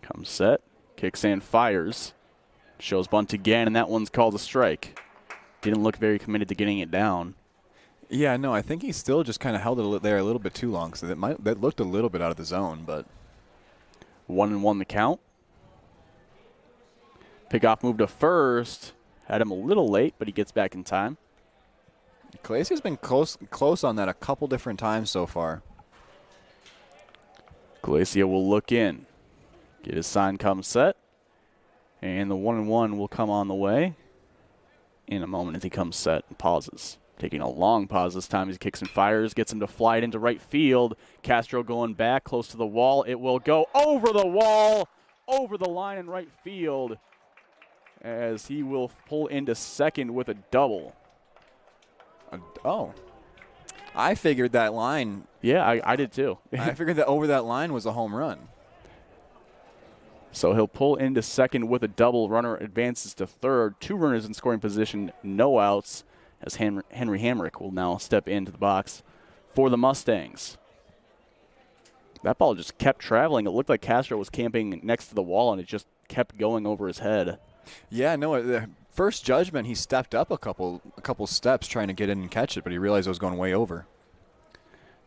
Comes set, kicks and fires. Shows bunt again, and that one's called a strike. Didn't look very committed to getting it down.
Yeah, no, I think he still just kind of held it there a little bit too long, so that looked a little bit out of the zone, but
1-1 the count. Pickoff move to first. Had him a little late, but he gets back in time.
Colasia's been close on that a couple different times so far.
Colasia will look in. Get his sign come set. And the 1-1 will come on the way in a moment as he comes set and pauses. Taking a long pause this time as he kicks and fires, gets him to fly it into right field. Castro going back close to the wall. It will go over the wall, over the line in right field, as he will pull into second with a double.
Oh. I figured that line.
Yeah, I did too.
I figured that over that line was a home run.
So he'll pull into second with a double. Runner advances to third. 2 runners in scoring position, no outs, as Henry Hamrick will now step into the box for the Mustangs. That ball just kept traveling. It looked like Castro was camping next to the wall, and it just kept going over his head.
Yeah, no, the first judgment, he stepped up a couple steps trying to get in and catch it, but he realized it was going way over.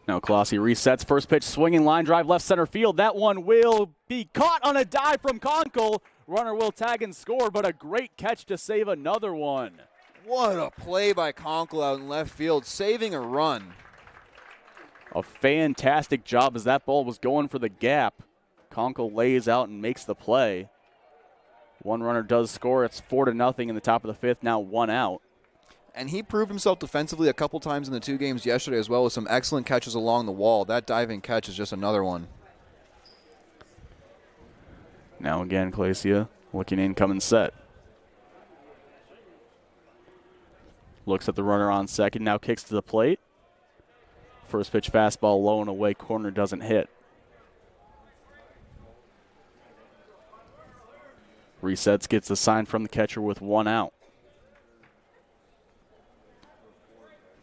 Now Colossi resets. First pitch, swinging line drive left center field. That one will be caught on a dive from Conkle. Runner will tag and score, but a great catch to save another one.
What a play by Conkle out in left field, saving a run.
A fantastic job as that ball was going for the gap. Conkle lays out and makes the play. One runner does score. It's 4-0 in the top of the 5th. Now 1 out.
And he proved himself defensively a couple times in the 2 games yesterday as well, with some excellent catches along the wall. That diving catch is just another one.
Now again, Clacia looking in, coming set. Looks at the runner on second, now kicks to the plate. First pitch fastball low and away, corner doesn't hit. Resets, gets the sign from the catcher with 1 out.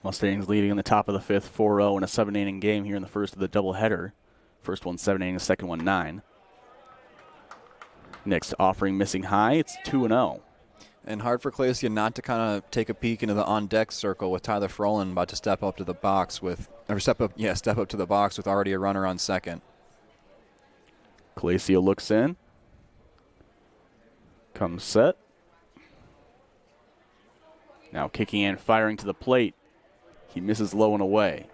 Mustangs leading in the top of the 5th, 4-0 in a 7-inning game here in the first of the doubleheader. First one 7 innings, second one 9. Next offering missing high, it's 2-0.
And hard for Clacia not to kind of take a peek into the on-deck circle with Tyler Froland about to step up to the box with already a runner on second.
Clacia looks in. Comes set. Now kicking in, firing to the plate. He misses low and away.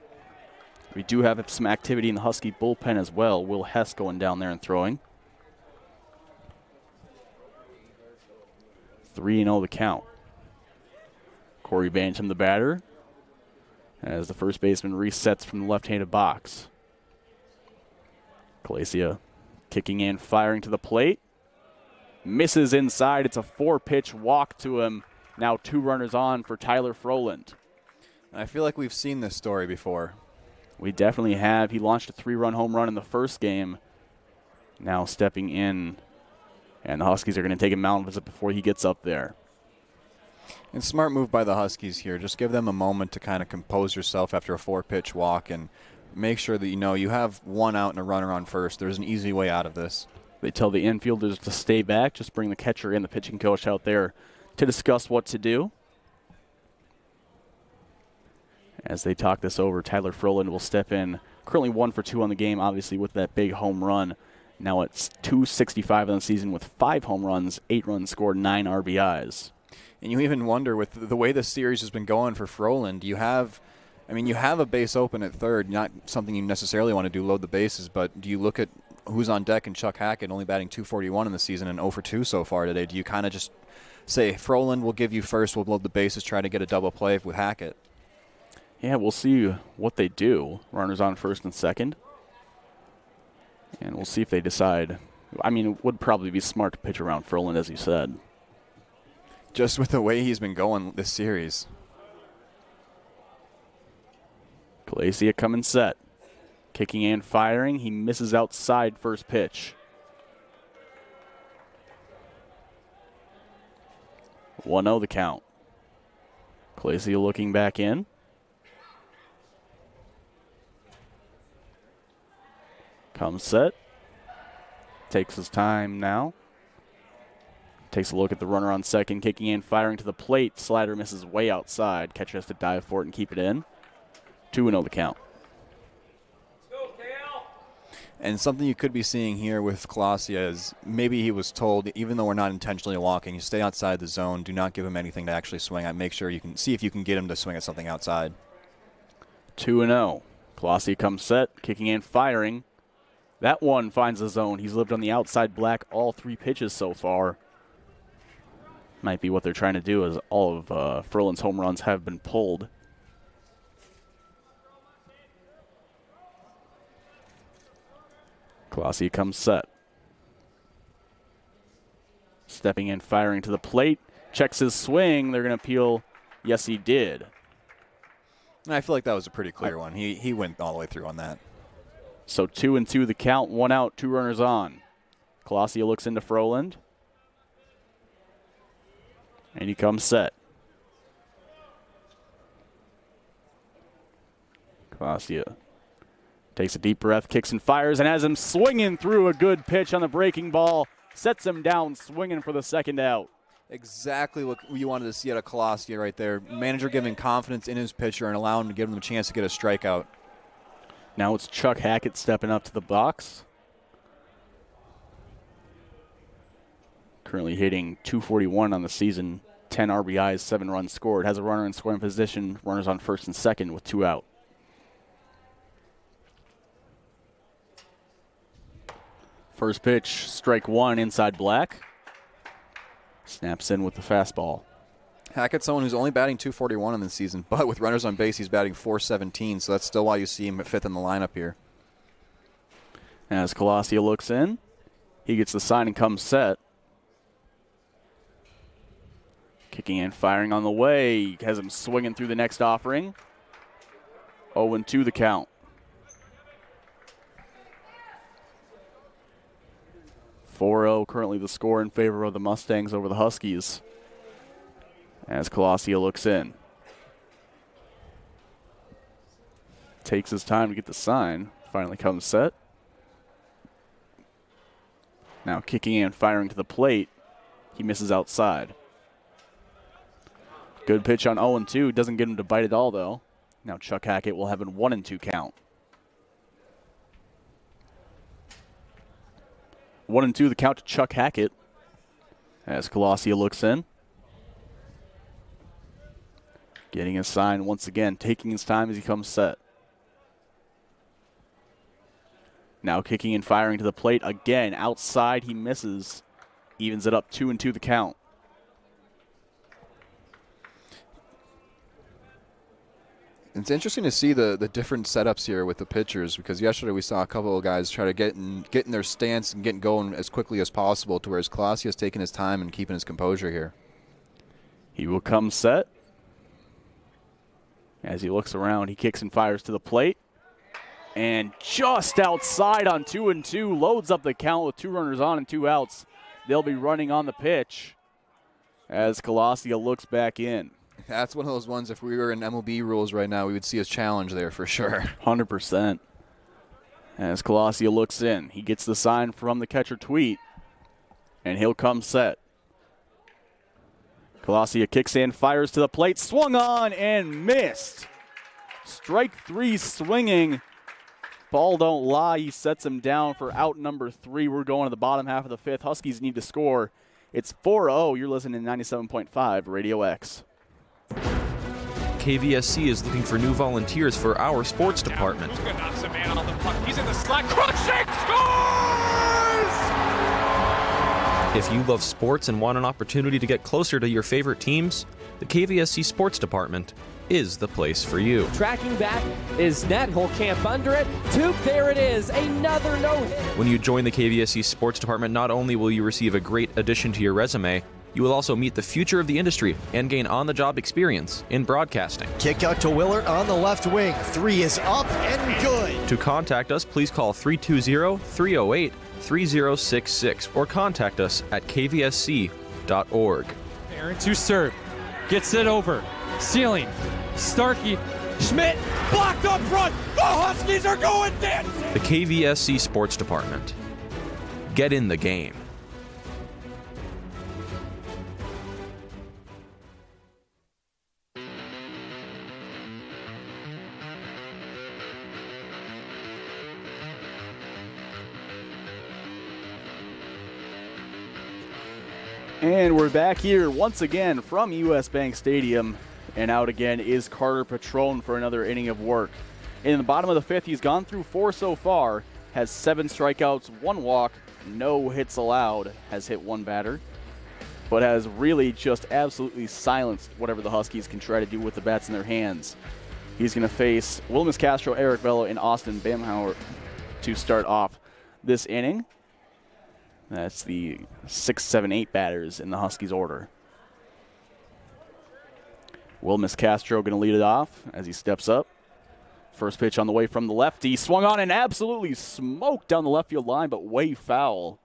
We do have some activity in the Husky bullpen as well. Will Hess going down there and throwing. 3-0 the count. Corey Bantam the batter, as the first baseman resets from the left-handed box. Clacia kicking in, firing to the plate. Misses inside. It's a 4-pitch walk to him. Now 2 runners on for Tyler Froland.
I feel like we've seen this story before.
We definitely have. He launched a 3-run home run in the first game. Now stepping in, and the Huskies are going to take a mound visit before he gets up there.
And smart move by the Huskies here. Just give them a moment to kind of compose yourself after a 4-pitch walk and make sure that you have 1 out and a runner on first. There's an easy way out of this.
They tell the infielders to stay back. Just bring the catcher and the pitching coach out there to discuss what to do. As they talk this over, Tyler Froland will step in. Currently 1 for 2 on the game, obviously with that big home run. Now it's 265 in the season with 5 home runs, 8 runs scored, 9 RBIs.
And you even wonder, with the way the series has been going for Froland, you have a base open at third, not something you necessarily want to do, load the bases, but do you look at who's on deck and Chuck Hackett only batting .241 in the season and 0 for 2 so far today? Do you kind of just say, Froland will give you first, we'll load the bases, try to get a double play with Hackett?
Yeah, we'll see what they do. Runners on first and second. And we'll see if they decide. I mean, it would probably be smart to pitch around Froland, as you said.
Just with the way he's been going this series.
Clacia coming set. Kicking and firing. He misses outside first pitch. 1-0 the count. Clacia looking back in. Comes set. Takes his time now. Takes a look at the runner on second, kicking in, firing to the plate. Slider misses way outside. Catcher has to dive for it and keep it in. 2-0 the count.
And something you could be seeing here with Clacia is maybe he was told, even though we're not intentionally walking, you stay outside the zone. Do not give him anything to actually swing at. Make sure you can see if you can get him to swing at something outside.
2-0. Clacia comes set, kicking in, firing. That one finds the zone. He's lived on the outside black all 3 pitches so far. Might be what they're trying to do, as all of Furlan's home runs have been pulled. Colossia comes set. Stepping in, firing to the plate. Checks his swing. They're going to appeal. Yes, he did.
I feel like that was a pretty clear one. He went all the way through on that.
So 2-2 the count, 1 out, 2 runners on. Colossia looks into Froland. And he comes set. Colossia takes a deep breath, kicks and fires, and has him swinging through a good pitch on the breaking ball. Sets him down, swinging for the second out.
Exactly what you wanted to see out of Colossia right there. Manager giving confidence in his pitcher and allowing him to give him a chance to get a strikeout.
Now it's Chuck Hackett stepping up to the box. Currently hitting .241 on the season, 10 RBIs, 7 runs scored. Has a runner in scoring position, runners on first and second with 2 out. First pitch, strike 1, inside black. Snaps in with the fastball.
Hackett's someone who's only batting .241 in the season, but with runners on base, he's batting .417, so that's still why you see him at 5th in the lineup here.
As Colossia looks in, he gets the sign and comes set. Kicking in, firing on the way. Has him swinging through the next offering. 0-2 the count. .40 currently the score in favor of the Mustangs over the Huskies. As Colossia looks in. Takes his time to get the sign. Finally comes set. Now kicking in, firing to the plate. He misses outside. Good pitch on 0-2. Doesn't get him to bite at all, though. Now Chuck Hackett will have a 1-2 count. 1-2 the count to Chuck Hackett. As Colossia looks in. Getting his sign once again, taking his time as he comes set. Now kicking and firing to the plate again. Outside, he misses. Evens it up 2-2 the count.
It's interesting to see the different setups here with the pitchers, because yesterday we saw a couple of guys try to get in their stance and get going as quickly as possible, to whereas Colassia's taking his time and keeping his composure here.
He will come set. As he looks around, he kicks and fires to the plate. And just outside on 2-2, loads up the count with 2 runners on and 2 outs. They'll be running on the pitch as Colossia looks back in.
That's one of those ones, if we were in MLB rules right now, we would see a challenge there for sure.
100%. As Colossia looks in, he gets the sign from the catcher Tweet, and he'll come set. Colossia kicks in, fires to the plate, swung on and missed. Strike 3 swinging. Ball don't lie. He sets him down for out number 3. We're going to the bottom half of the 5th. Huskies need to score. It's 4-0. You're listening to 97.5 Radio X.
KVSC is looking for new volunteers for our sports department.
Knocks a man on the puck. He's in the slot. Crushing scores!
If you love sports and want an opportunity to get closer to your favorite teams, the KVSC Sports Department is the place for you.
Tracking back is net, whole camp under it. Toop, there it is, another no-hit.
When you join the KVSC Sports Department, not only will you receive a great addition to your resume, you will also meet the future of the industry and gain on-the-job experience in broadcasting.
Kick out to Willard on the left wing. 3 is up and good.
To contact us, please call 320-308-3066 or contact us at kvsc.org.
Aaron to serve. Gets it over. Ceiling. Starkey. Schmidt. Blocked up front. The Huskies are going dancing.
The KVSC Sports Department. Get in the game.
And we're back here once again from US Bank Stadium, and out again is Carter Patron for another inning of work. In the bottom of the 5th, he's gone through 4 so far, has 7 strikeouts, 1 walk, no hits allowed, has hit 1 batter, but has really just absolutely silenced whatever the Huskies can try to do with the bats in their hands. He's going to face Wilmus Castro, Eric Bello, and Austin Bamhauer to start off this inning. That's the 6, 7, 8 batters in the Huskies order. Wilmus Castro going to lead it off as he steps up. First pitch on the way from the lefty. Swung on and absolutely smoked down the left field line, but way foul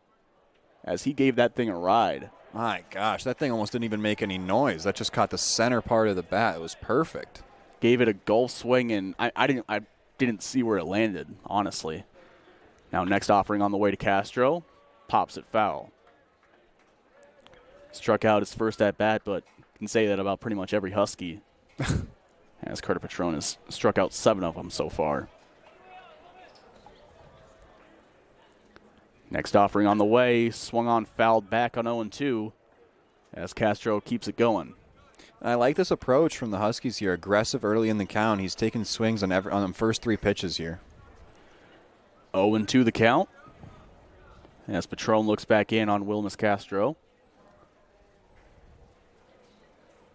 as he gave that thing a ride.
My gosh, that thing almost didn't even make any noise. That just caught the center part of the bat. It was perfect.
Gave it a golf swing, and I didn't see where it landed, honestly. Now next offering on the way to Castro. Pops it foul. Struck out his first at bat, but can say that about pretty much every Husky. As Carter Patron has struck out 7 of them so far. Next offering on the way. Swung on, fouled back on 0-2 as Castro keeps it going.
I like this approach from the Huskies here. Aggressive early in the count. He's taking swings on the first 3 pitches here.
0-2 the count. As Patron looks back in on Wilmus Castro.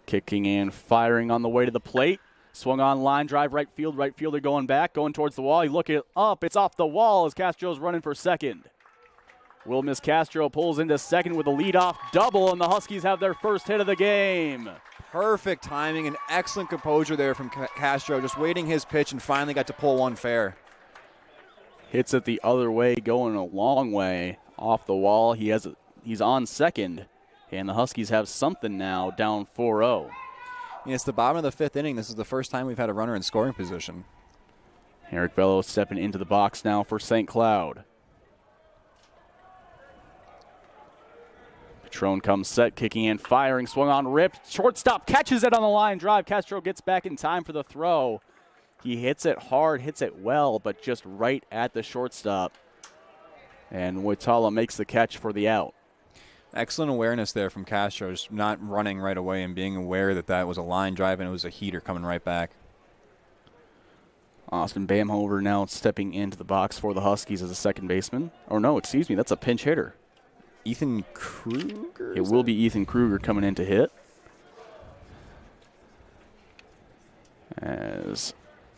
Kicking and firing on the way to the plate. Swung on, line drive, right field. Right fielder going back, going towards the wall. You look it up. It's off the wall as Castro's running for second. Wilmus Castro pulls into second with a leadoff double, and the Huskies have their first hit of the game.
Perfect timing and excellent composure there from Castro, just waiting his pitch and finally got to pull one fair.
Hits it the other way, going a long way off the wall. He's on second, and the Huskies have something now, down 4-0.
It's the bottom of the 5th inning. This is the first time we've had a runner in scoring position.
Eric Bello stepping into the box now for St. Cloud. Patron comes set, kicking and firing, swung on, ripped. Shortstop catches it on the line drive. Castro gets back in time for the throw. He hits it hard, hits it well, but just right at the shortstop. And Witala makes the catch for the out.
Excellent awareness there from Castro, just not running right away and being aware that that was a line drive and it was a heater coming right back.
Austin Bamhover now stepping into the box for the Huskies as a second baseman. Or no, excuse me, that's a pinch hitter.
Ethan Kruger?
It will be Ethan Kruger coming in to hit. As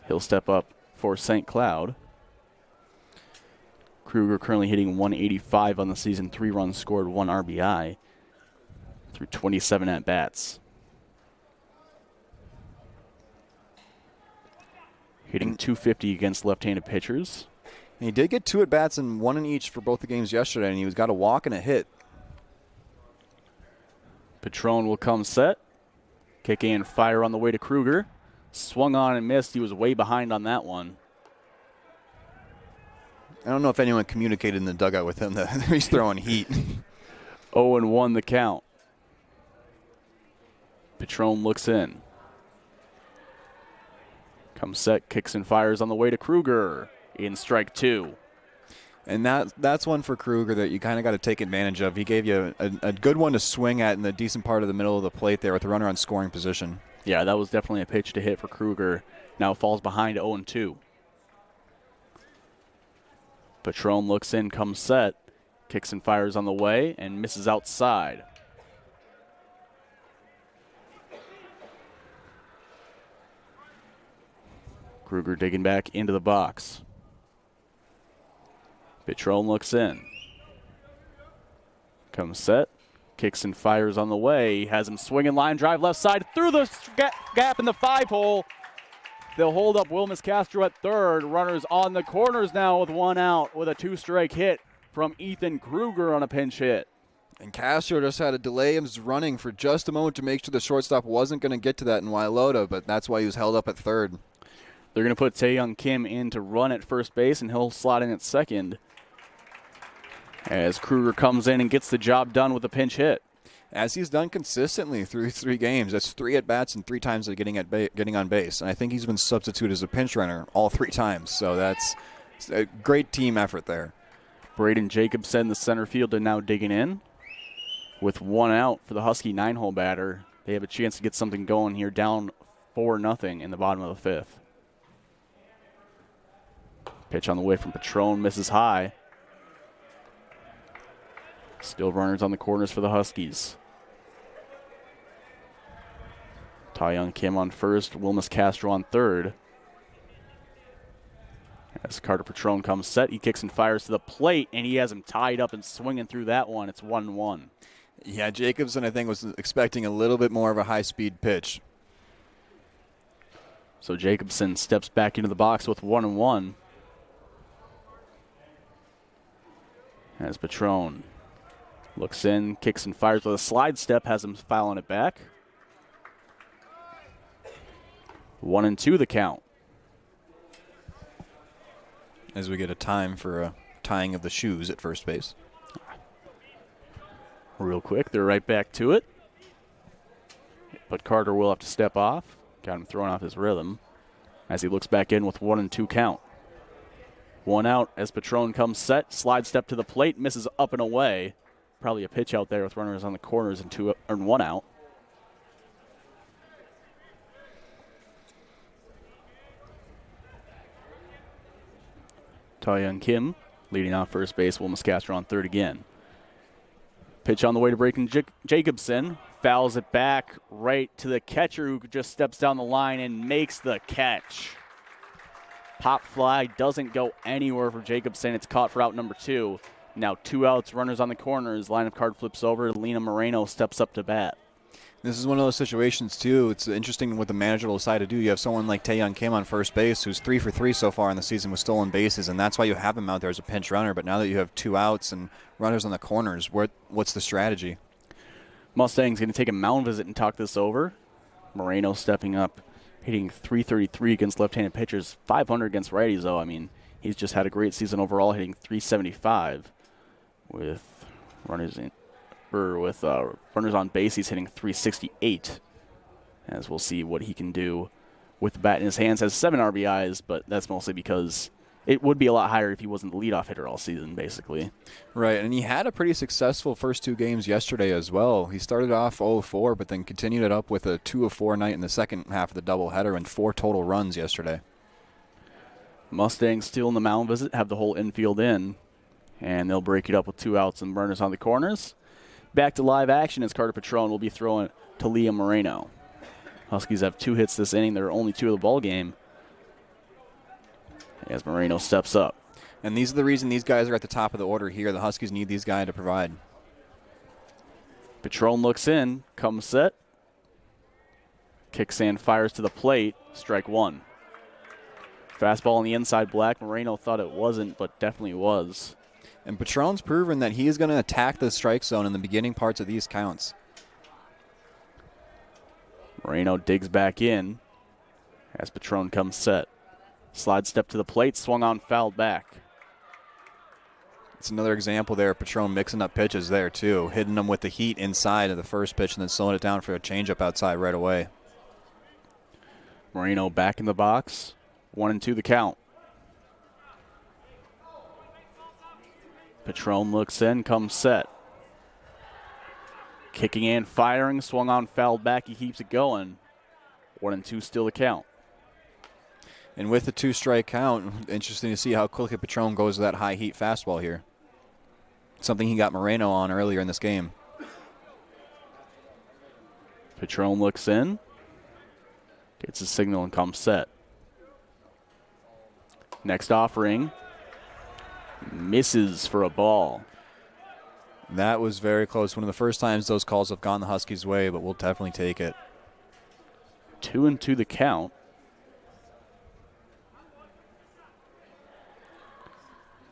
he'll step up for St. Cloud. Kruger currently hitting 185 on the season, 3 runs scored, 1 RBI through 27 at-bats. Hitting 250 against left-handed pitchers.
And he did get 2 at-bats and 1 in each for both the games yesterday, and he got a walk and a hit.
Patron will come set. Kick and fire on the way to Kruger. Swung on and missed. He was way behind on that one.
I don't know if anyone communicated in the dugout with him that he's throwing heat.
0-1 the count. Patron looks in. Comes set, kicks and fires on the way to Kruger in strike 2.
And that's one for Kruger that you kind of got to take advantage of. He gave you a good one to swing at in the decent part of the middle of the plate there with the runner on scoring position.
Yeah, that was definitely a pitch to hit for Kruger. Now falls behind 0-2. Patron looks in, comes set, kicks and fires on the way, and misses outside. Kruger digging back into the box. Patron looks in. Comes set, kicks and fires on the way. Has him swinging line drive left side through the gap in the 5-hole. They'll hold up Wilmus Castro at third. Runners on the corners now with 1 out with a 2-strike hit from Ethan Kruger on a pinch hit.
And Castro just had to delay his running for just a moment to make sure the shortstop wasn't going to get to that in Wailoda, but that's why he was held up at third.
They're going to put Taeyoung Kim in to run at first base, and he'll slot in at second as Kruger comes in and gets the job done with a pinch hit.
As he's done consistently through 3 games. That's 3 at-bats and 3 times of getting on base. And I think he's been substituted as a pinch runner all 3 times. So that's a great team effort there.
Braden Jacobson, the center fielder, now digging in. With 1 out for the Husky 9-hole batter, they have a chance to get something going here, down 4-0 in the bottom of the 5th. Pitch on the way from Patron, misses high. Still runners on the corners for the Huskies. Taeyoung Kim on first, Wilmus Castro on third. As Carter Patron comes set, he kicks and fires to the plate, and he has him tied up and swinging through that one. It's 1-1.
Yeah, Jacobson, I think, was expecting a little bit more of a high-speed pitch.
So Jacobson steps back into the box with 1-1. As Patron looks in, kicks and fires with a slide step, has him fouling it back. 1-2 the count.
As we get a time for a tying of the shoes at first base.
Real quick, they're right back to it. But Carter will have to step off. Got him thrown off his rhythm as he looks back in with 1-2 count. 1 out as Patron comes set. Slide step to the plate, misses up and away. Probably a pitch out there with runners on the corners and 1 out. Taeyoung Kim leading off first base. Will Muscastro on third again. Pitch on the way to breaking Jacobson. Fouls it back right to the catcher who just steps down the line and makes the catch. Pop fly doesn't go anywhere for Jacobson. It's caught for out number 2. Now 2 outs, runners on the corners. Lineup card flips over. Lena Moreno steps up to bat.
This is one of those situations, too. It's interesting what the manager will decide to do. You have someone like Taeyoung Kim on first base who's 3 for 3 so far in the season with stolen bases, and that's why you have him out there as a pinch runner. But now that you have 2 outs and runners on the corners, what's the strategy?
Mustang's going to take a mound visit and talk this over. Moreno stepping up, hitting .333 against left-handed pitchers, .500 against righties, though. I mean, he's just had a great season overall, hitting .375 with runners in. With runners on base, he's hitting .368. As we'll see what he can do with the bat in his hands. Has 7 RBIs, but that's mostly because it would be a lot higher if he wasn't the leadoff hitter all season, basically.
Right, and he had a pretty successful first 2 games yesterday as well. He started off 0-4, but then continued it up with a 2-4 night in the second half of the doubleheader and 4 total runs yesterday.
Mustangs still in the mound visit, have the whole infield in, and they'll break it up with 2 outs and runners on the corners. Back to live action as Carter Patron will be throwing to Liam Moreno. Huskies have 2 hits this inning. There are only 2 of the ball game. As Moreno steps up.
And these are the reason these guys are at the top of the order here. The Huskies need these guys to provide.
Patron looks in, comes set. Kicks and fires to the plate. Strike 1. Fastball on the inside black. Moreno thought it wasn't, but definitely was.
And Patron's proven that he is going to attack the strike zone in the beginning parts of these counts.
Moreno digs back in as Patron comes set. Slide step to the plate, swung on, fouled back.
It's another example there. Patron mixing up pitches there, too. Hitting them with the heat inside of the first pitch and then slowing it down for a changeup outside right away.
Moreno back in the box. 1-2 the count. Patron looks in, comes set. Kicking and firing, swung on, fouled back. He keeps it going. 1-2 still the count.
And with the 2-strike count, interesting to see how quickly Patron goes to that high heat fastball here. Something he got Moreno on earlier in this game.
Patron looks in, gets his signal and comes set. Next offering. Misses for a ball.
That was very close. One of the first times those calls have gone the Huskies' way, but we'll definitely take it.
2-2 the count.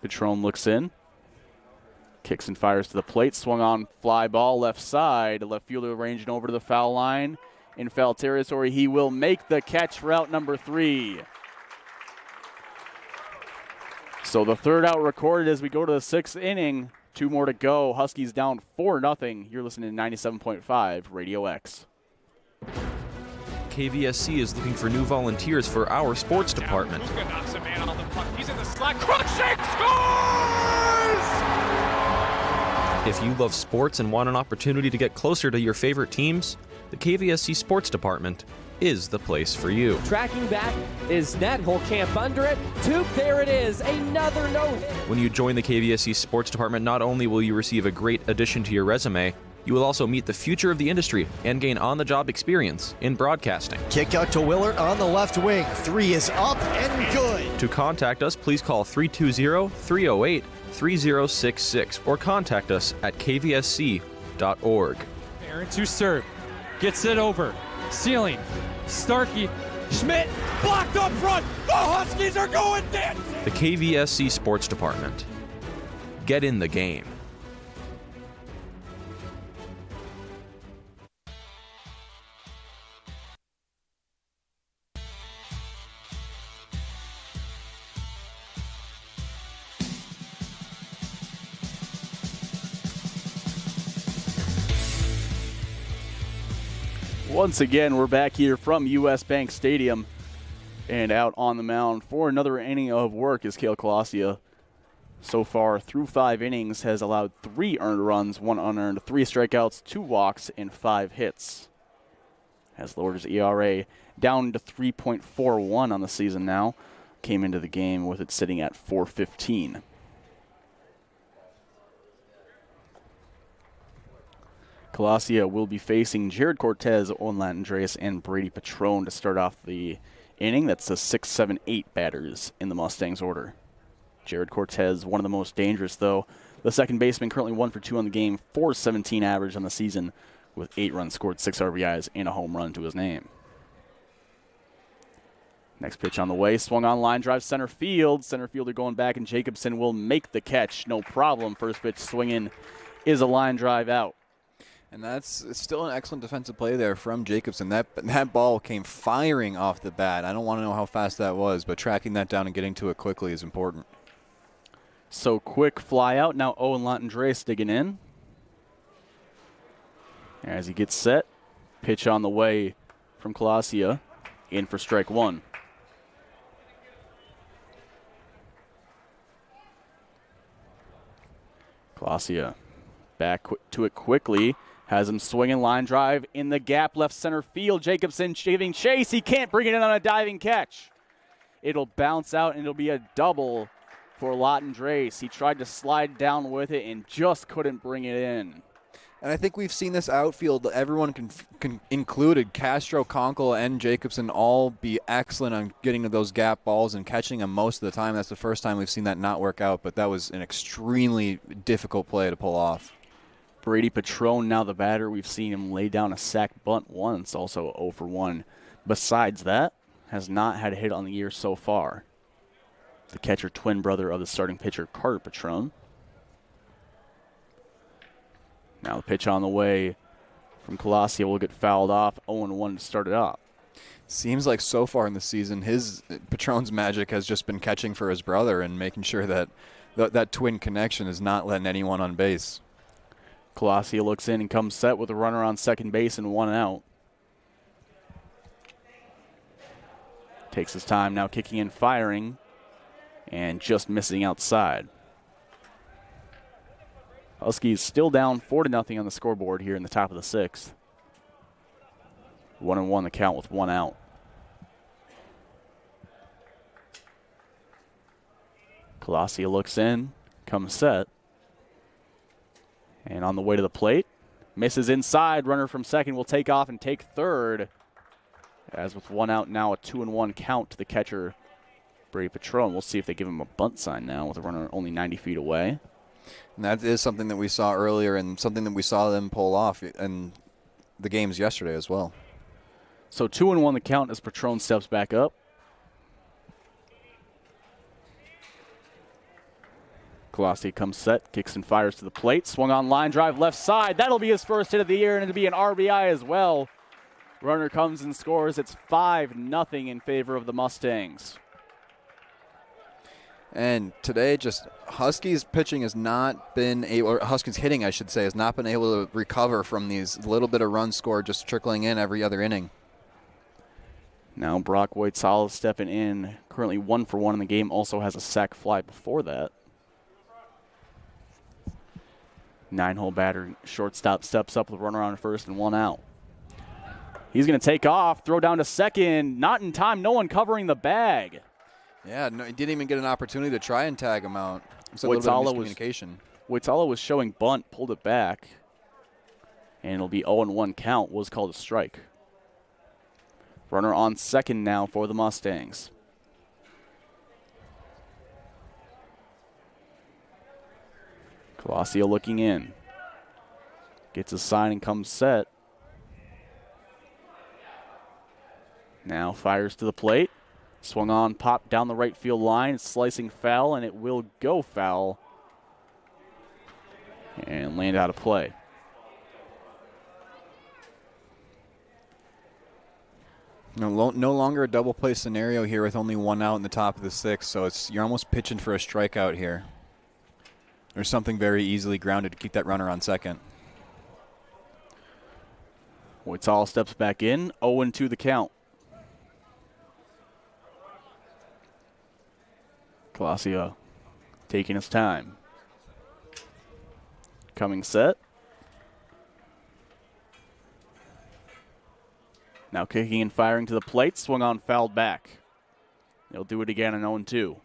Patron looks in. Kicks and fires to the plate. Swung on, fly ball left side. Left fielder ranging over to the foul line. In foul territory, he will make the catch for out number 3. So the 3rd out recorded as we go to the 6th inning. 2 more to go. Huskies down 4-0. You're listening to 97.5 Radio X.
KVSC is looking for new volunteers for our sports department.
Knocks a man on the puck. He's in the slot. Crushing scores!
If you love sports and want an opportunity to get closer to your favorite teams, the KVSC Sports Department is the place for you.
Tracking back is net, whole camp under it. There it is, another no-hit.
When you join the KVSC Sports Department, not only will you receive a great addition to your resume, You will also meet the future of the industry and gain on-the-job experience in broadcasting.
Kick out to Willard on the left wing. 3 is up and good.
To contact us, please call 320-308-3066 or contact us at kvsc.org.
Aaron to serve. Gets it over. Ceiling. Starkey. Schmidt. Blocked up front. The Huskies are going dancing.
The KVSC Sports Department. Get in the game.
Once again, we're back here from U.S. Bank Stadium, and out on the mound for another inning of work is Kale Colasia. So far, through 5 innings, has allowed 3 earned runs, 1 unearned, 3 strikeouts, 2 walks, and 5 hits. Has lowered his ERA down to 3.41 on the season now. Came into the game with it sitting at 4.15. Colasia will be facing Jared Cortez, Owen Andres, and Brady Patron to start off the inning. That's the 6, 7, 8 batters in the Mustangs order. Jared Cortez, one of the most dangerous, though. The second baseman currently 1 for 2 on the game, 4.17 average on the season, with 8 runs scored, 6 RBIs, and a home run to his name. Next pitch on the way, swung on, line drive, center field. Center fielder going back, and Jacobson will make the catch. No problem. First pitch swinging is a line drive out.
And that's still an excellent defensive play there from Jacobson. That ball came firing off the bat. I don't want to know how fast that was, but tracking that down and getting to it quickly is important.
So quick fly out. Now Owen Andres digging in. As he gets set, pitch on the way from Colasia, in for strike 1. Colasia back to it quickly. Has him swinging, line drive in the gap, left center field. Jacobson giving chase. He can't bring it in on a diving catch. It'll bounce out, and it'll be a double for Lawton Drace. He tried to slide down with it and just couldn't bring it in.
And I think we've seen this outfield, everyone included, Castro, Conkle, and Jacobson, all be excellent on getting to those gap balls and catching them most of the time. That's the first time we've seen that not work out, but that was an extremely difficult play to pull off.
Brady Patron now the batter. We've seen him lay down a sac bunt once, also 0 for 1. Besides that, has not had a hit on the year so far. The catcher, twin brother of the starting pitcher, Carter Patron. Now the pitch on the way from Colasia will get fouled off. 0-1 to start it up.
Seems like so far in the season, Patron's magic has just been catching for his brother and making sure that that twin connection is not letting anyone on base.
Colasia looks in and comes set with a runner on second base and 1 out. Takes his time now, kicking in, firing, and just missing outside. Huskies still down 4-0 on the scoreboard here in the top of the 6th. 1-1 the count with 1 out. Colasia looks in, comes set. And on the way to the plate, misses inside. Runner from second will take off and take third. As with 1 out now, a 2-1 count to the catcher, Brady Patron. We'll see if they give him a bunt sign now with a runner only 90 feet away.
And that is something that we saw earlier and something that we saw them pull off in the games yesterday as well.
So 2-1 the count as Patron steps back up. Colasia comes set, kicks and fires to the plate. Swung on, line drive left side. That'll be his first hit of the year, and it'll be an RBI as well. Runner comes and scores. It's 5-0 in favor of the Mustangs.
And today, just Huskies pitching has not been able, or Huskies hitting, I should say, has not been able to recover from these little bit of runs scored just trickling in every other inning.
Now Brock White-Salas stepping in, currently 1 for 1 in the game, also has a sac fly before that. 9-hole batter, shortstop steps up with a runner on first and 1 out. He's going to take off, throw down to second, not in time, no one covering the bag.
Yeah, no, he didn't even get an opportunity to try and tag him out. It's a little bit of miscommunication.
Whitala was showing bunt, pulled it back. And it'll be 0-1 count, was called a strike. Runner on second now for the Mustangs. Colosio looking in. Gets a sign and comes set. Now fires to the plate. Swung on, popped down the right field line. Slicing foul, and it will go foul. And land out of play.
No longer a double play scenario here with only one out in the top of the sixth, so you're almost pitching for a strikeout here. There's something very easily grounded to keep that runner on second.
Wojtal steps back in, 0-2 the count. Colosio taking his time. Coming set. Now kicking and firing to the plate, swung on, fouled back. He'll do it again in 0-2.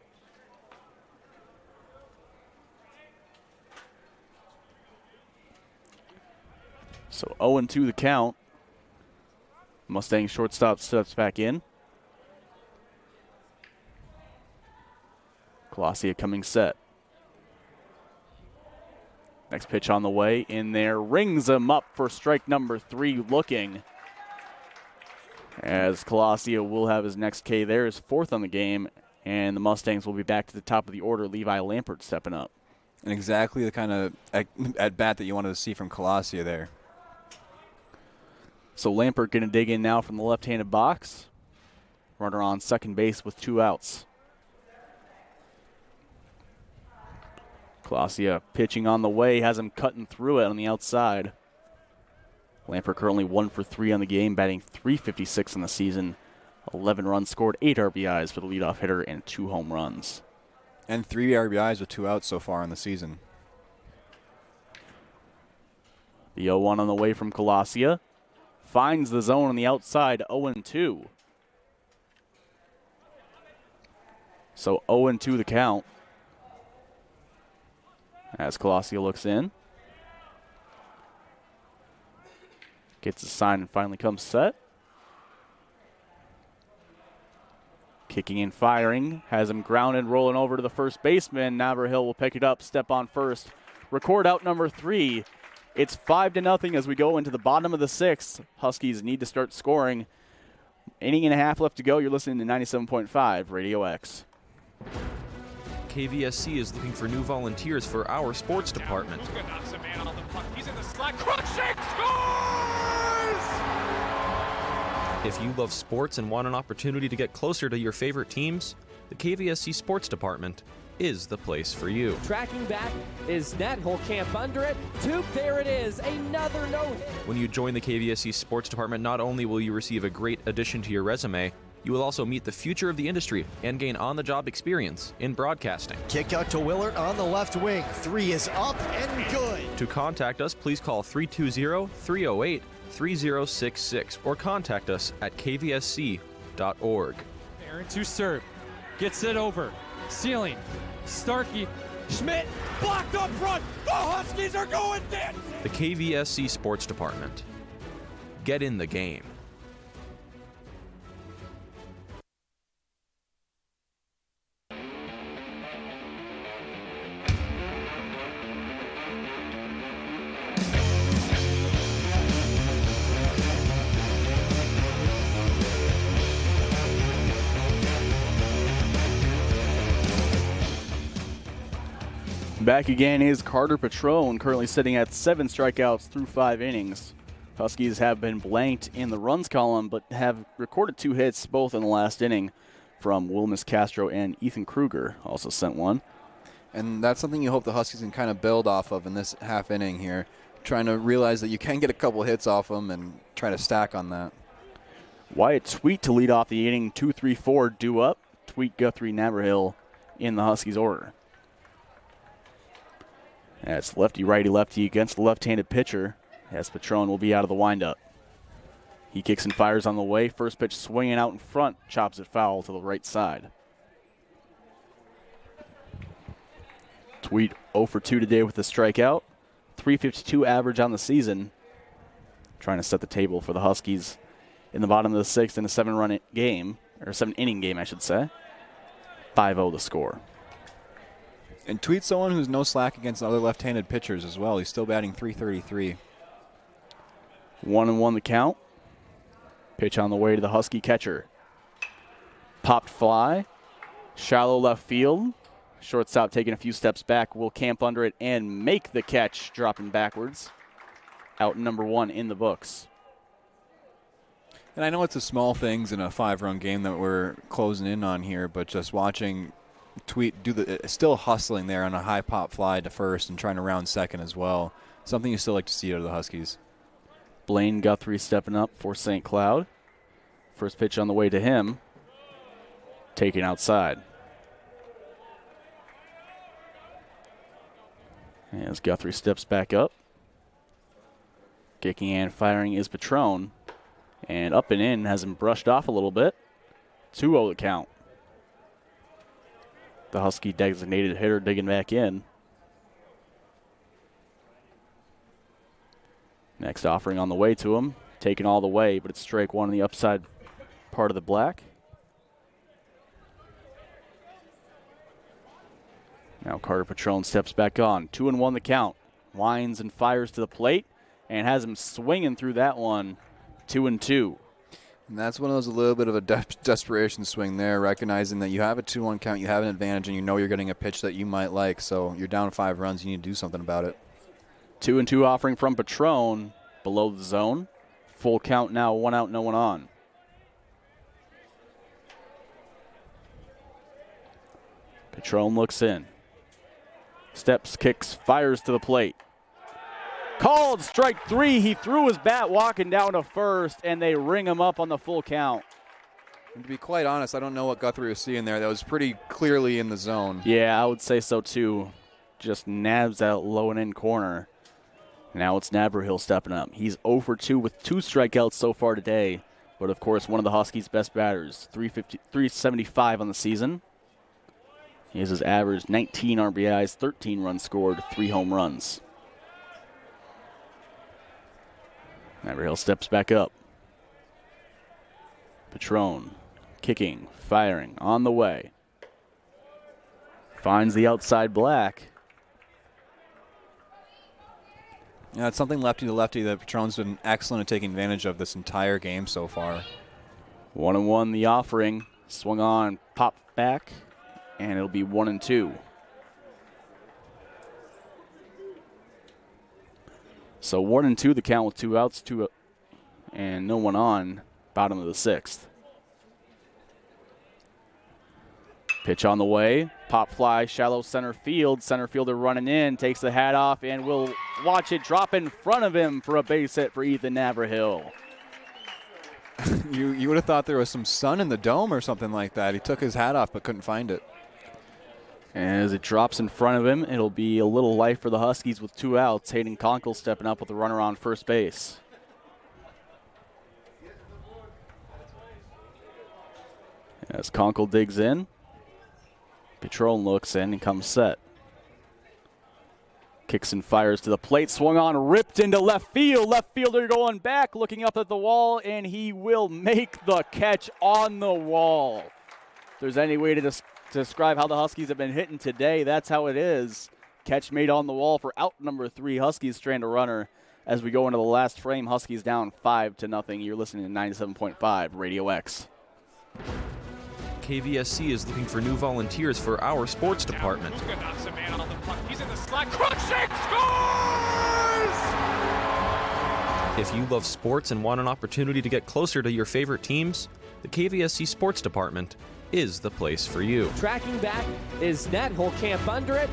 So 0-2 the count. Mustang shortstop steps back in. Colosio coming set. Next pitch on the way, in there, rings him up for strike number 3, looking. As Colosio will have his next K there, his 4th on the game, and the Mustangs will be back to the top of the order. Levi Lampert stepping up.
And exactly the kind of at-bat that you wanted to see from Colosio there.
So Lampert going to dig in now from the left-handed box. Runner on second base with 2 outs. Colosio pitching on the way, has him cutting through it on the outside. Lampert currently 1 for 3 on the game, batting .356 in the season. 11 runs scored, 8 RBIs for the leadoff hitter, and 2 home runs.
And 3 RBIs with 2 outs so far in the season.
The 0-1 on the way from Colosio. Finds the zone on the outside, 0-2. So 0-2 the count. As Colosio looks in. Gets a sign and finally comes set. Kicking and firing. Has him grounded, rolling over to the first baseman. Navarhill will pick it up, step on first. Record out number 3. It's 5-0 as we go into the bottom of the 6th. Huskies need to start scoring. Inning and a half left to go. You're listening to 97.5 Radio X.
KVSC is looking for new volunteers for our sports department.
Knocks a man on the puck. He's in the slot. Crookshank scores!
If you love sports and want an opportunity to get closer to your favorite teams, the KVSC sports department is the place for you.
Tracking back is net hole, camp under it. There it is, another no-hit.
When you join the KVSC sports department, not only will you receive a great addition to your resume, you will also meet the future of the industry and gain on-the-job experience in broadcasting.
Kick out to Willard on the left wing. 3 is up and good.
To contact us, please call 320-308-3066 or contact us at kvsc.org.
Aaron to serve. Gets it over. Ceiling. Starkey. Schmidt. Blocked up front. The Huskies are going dancing.
The KVSC Sports Department. Get in the game.
Back again is Carter Patron, currently sitting at 7 strikeouts through 5 innings. Huskies have been blanked in the runs column, but have recorded 2 hits, both in the last inning, from Wilmus Castro and Ethan Kruger, also sent 1.
And that's something you hope the Huskies can kind of build off of in this half inning here, trying to realize that you can get a couple hits off them and try to stack on that.
Wyatt Tweet to lead off the inning, 2-3-4 due up. Tweet, Guthrie, Navarhill in the Huskies order. That's lefty, righty, lefty against the left-handed pitcher, as Patron will be out of the windup. He kicks and fires on the way. First pitch swinging out in front, chops it foul to the right side. Tweet 0 for 2 today with a strikeout. .352 average on the season. trying to set the table for the Huskies in the bottom of the sixth in a 7-run game, or 7-inning game, I should say. 5-0 the score.
And tweet someone who's no slack against other left-handed pitchers as well. He's still batting .333.
1-1 the count. Pitch on the way to the Husky catcher. Popped fly. Shallow left field. Shortstop taking a few steps back will camp under it and make the catch, dropping backwards. Out number 1 in the books.
And I know it's the small things in a 5-run game that we're closing in on here, but just watching Tweet still hustling there on a high pop fly to first and trying to round second as well. Something you still like to see out of the Huskies.
Blaine Guthrie stepping up for St. Cloud. First pitch on the way to him. Taken outside. As Guthrie steps back up. Kicking and firing is Patron. And up and in, has him brushed off a little bit. 2-0 the count. The Husky designated hitter digging back in. Next offering on the way to him. Taken all the way, but it's strike 1 on the upside part of the black. Now Carter Patron steps back on. 2-1 the count. Winds and fires to the plate and has him swinging through that one. 2-2.
And that's one of those, a little bit of a desperation swing there, recognizing that you have a 2-1 count, you have an advantage, and you know you're getting a pitch that you might like. So you're down 5 runs, you need to do something about it.
2-2 offering from Patron below the zone. Full count now, 1 out, no one on. Patron looks in. Steps, kicks, fires to the plate. Called strike 3. He threw his bat walking down to first, and they ring him up on the full count.
And to be quite honest, I don't know what Guthrie was seeing there. That was pretty clearly in the zone.
Yeah, I would say so too. Just nabs that low and in corner. Now it's Navarhill stepping up. He's 0 for 2 with 2 strikeouts so far today. But, of course, one of the Huskies' best batters. 375 on the season. He has his average 19 RBIs, 13 runs scored, 3 home runs. Navarhill steps back up. Patron kicking, firing, on the way. Finds the outside black.
Yeah, it's something lefty to lefty that Patron's been excellent at taking advantage of this entire game so far.
1-1 the offering. Swung on, popped back, and it'll be 1-2. So 1-2 the count with 2 outs, and no one on, bottom of the 6th. Pitch on the way, pop fly, shallow center field. Center fielder running in, takes the hat off, and we'll watch it drop in front of him for a base hit for Ethan Navarhill.
You would have thought there was some sun in the dome or something like that. He took his hat off but couldn't find it.
As it drops in front of him, it'll be a little life for the Huskies with 2 outs. Hayden Conkle stepping up with a runner on first base. As Conkle digs in, Patron looks in and comes set. Kicks and fires to the plate, swung on, ripped into left field. Left fielder going back, looking up at the wall, and he will make the catch on the wall. If there's any way to describe how the Huskies have been hitting today, that's how it is. Catch made on the wall for out number 3. Huskies strand a runner as we go into the last frame. Huskies down 5-0. You're listening to 97.5 Radio X.
KVSC is looking for new volunteers for our sports department.
Knocks a man on the puck. He's in the slot. Crookshank scores!
If you love sports and want an opportunity to get closer to your favorite teams, the KVSC Sports Department is the place for you.
Tracking back is net. He'll camp under it.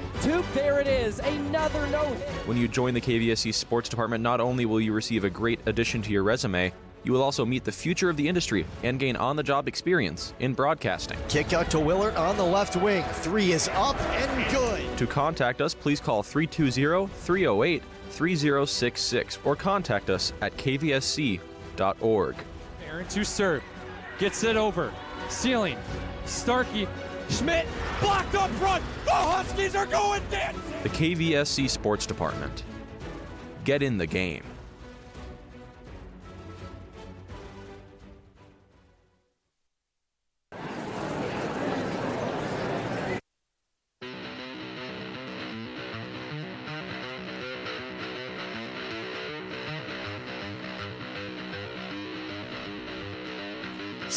There it is. Another no-hit.
When you join the KVSC Sports Department, not only will you receive a great addition to your resume, you will also meet the future of the industry and gain on-the-job experience in broadcasting.
Kick out to Willard on the left wing. 3 is up and good.
To contact us, please call 320-308-3066 or contact us at kvsc.org.
Aaron to serve. Gets it over. Ceiling. Starkey. Schmidt. Blocked up front. The Huskies are going dancing.
The KVSC Sports Department. Get in the game.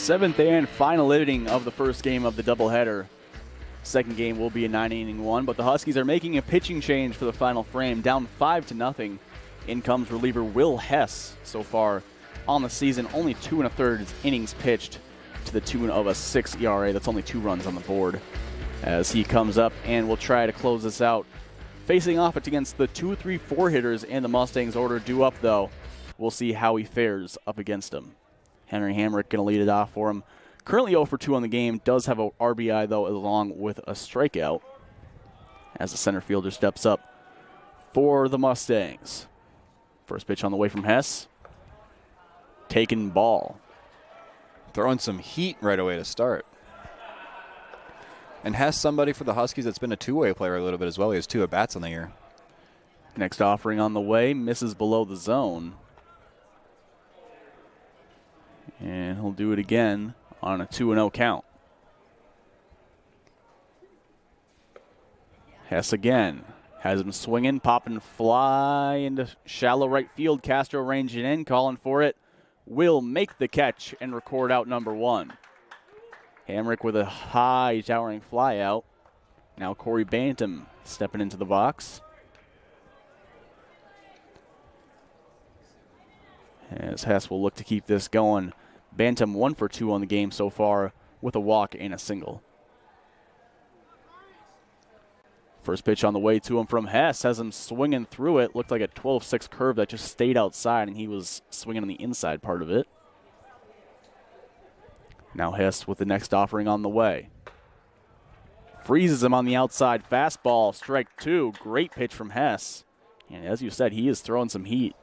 7th and final inning of the first game of the doubleheader. Second game will be a 9-inning one, but the Huskies are making a pitching change for the final frame, down 5-0. In comes reliever Will Hess. So far on the season, only 2 1/3 innings pitched to the tune of a 6 ERA. That's only 2 runs on the board as he comes up and will try to close this out. Facing off against the 2-3-4 hitters in the Mustangs order due up, though. We'll see how he fares up against them. Henry Hamrick going to lead it off for him. Currently 0 for 2 on the game. Does have an RBI, though, along with a strikeout as the center fielder steps up for the Mustangs. First pitch on the way from Hess. Taken ball.
Throwing some heat right away to start. And Hess, somebody for the Huskies that's been a two-way player a little bit as well. He has 2 at-bats on the year.
Next offering on the way. Misses below the zone. And he'll do it again on a 2-0 count. Hess again. Has him swinging, popping fly into shallow right field. Castro ranging in, calling for it. Will make the catch and record out number 1. Hamrick with a high towering fly out. Now Corey Bantam stepping into the box. As Hess will look to keep this going. Bantam 1 for 2 on the game so far with a walk and a single. First pitch on the way to him from Hess. Has him swinging through it. Looked like a 12-6 curve that just stayed outside, and he was swinging on the inside part of it. Now Hess with the next offering on the way. Freezes him on the outside fastball. Strike 2. Great pitch from Hess. And as you said, he is throwing some heat.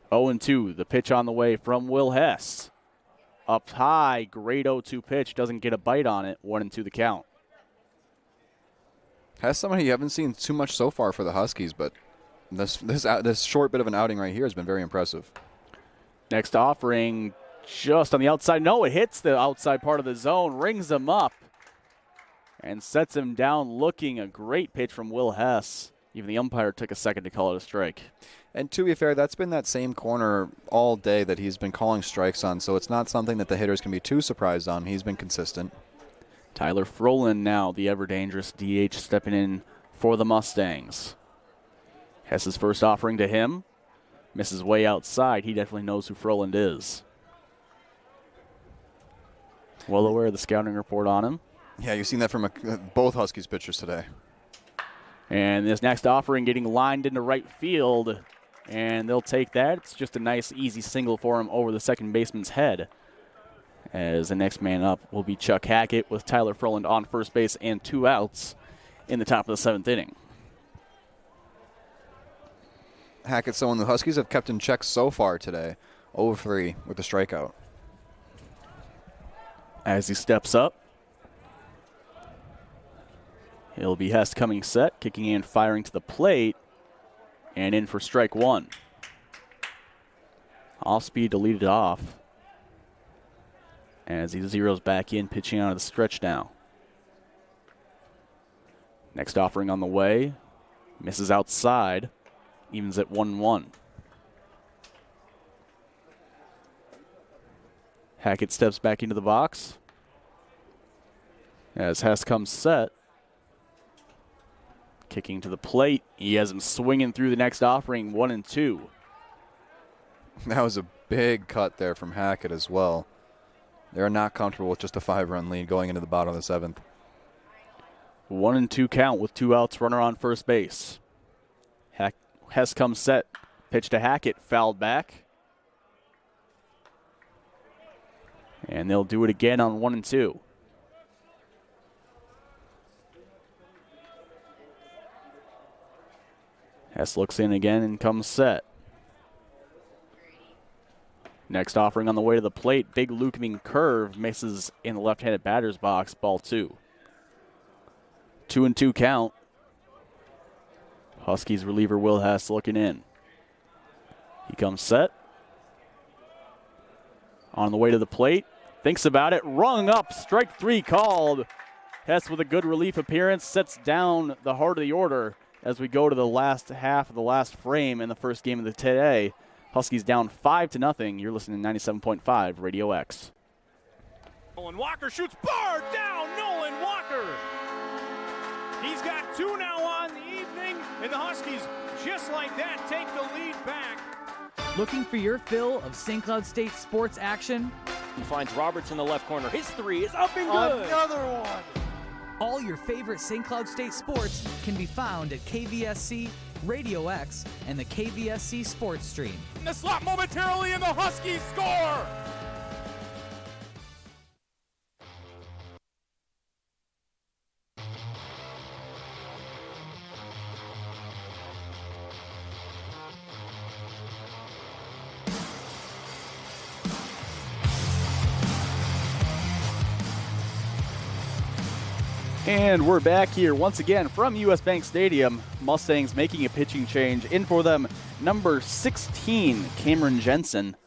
0-2. The pitch on the way from Will Hess. Up high. Great 0-2 pitch. Doesn't get a bite on it. 1-2 the count.
Hess, somebody you haven't seen too much so far for the Huskies, but this short bit of an outing right here has been very impressive.
Next offering just on the outside. No, it hits the outside part of the zone, rings him up, and sets him down looking. A great pitch from Will Hess. Even the umpire took a second to call it a strike.
And to be fair, that's been that same corner all day that he's been calling strikes on, so it's not something that the hitters can be too surprised on. He's been consistent.
Tyler Froland now, the ever-dangerous DH, stepping in for the Mustangs. Hess's first offering to him. Misses way outside. He definitely knows who Froland is. Well aware of the scouting report on him.
Yeah, you've seen that from both Huskies pitchers today.
And this next offering getting lined into right field. And they'll take that. It's just a nice, easy single for him over the second baseman's head. As the next man up will be Chuck Hackett with Tyler Froland on first base and 2 outs in the top of the 7th inning.
Hackett, someone the Huskies have kept in check so far today. 0-3 with a strikeout.
As he steps up, it'll be Hess coming set, kicking in, firing to the plate, and in for strike 1. Off speed to lead it off. As he zeroes back in, pitching out of the stretch now. Next offering on the way. Misses outside. Evens at 1-1. Hackett steps back into the box. As Hess comes set. Kicking to the plate. He has him swinging through the next offering, 1-2.
That was a big cut there from Hackett as well. They're not comfortable with just a 5-run lead going into the bottom of the 7th.
1-2 count with 2 outs, runner on first base. Hess comes set. Pitch to Hackett, fouled back. And they'll do it again on 1-2. Hess looks in again and comes set. Next offering on the way to the plate. Big looping curve misses in the left-handed batter's box. Ball 2. 2-2 count. Huskies reliever Will Hess looking in. He comes set. On the way to the plate. Thinks about it. Rung up. Strike 3 called. Hess with a good relief appearance. Sets down the heart of the order as we go to the last half of the last frame in the first game of the today. Huskies down 5-0. You're listening to 97.5 Radio X.
Nolan Walker shoots, barred down, Nolan Walker. He's got 2 now on the evening, and the Huskies, just like that, take the lead back.
Looking for your fill of St. Cloud State sports action?
He finds Roberts in the left corner. His 3 is up and good.
Another one. All your favorite St. Cloud State sports can be found at KVSC, Radio X, and the KVSC Sports Stream.
The slot momentarily, and the Huskies score!
And we're back here once again from US Bank Stadium. Mustangs making a pitching change. In for them, number 16, Cameron Jensen,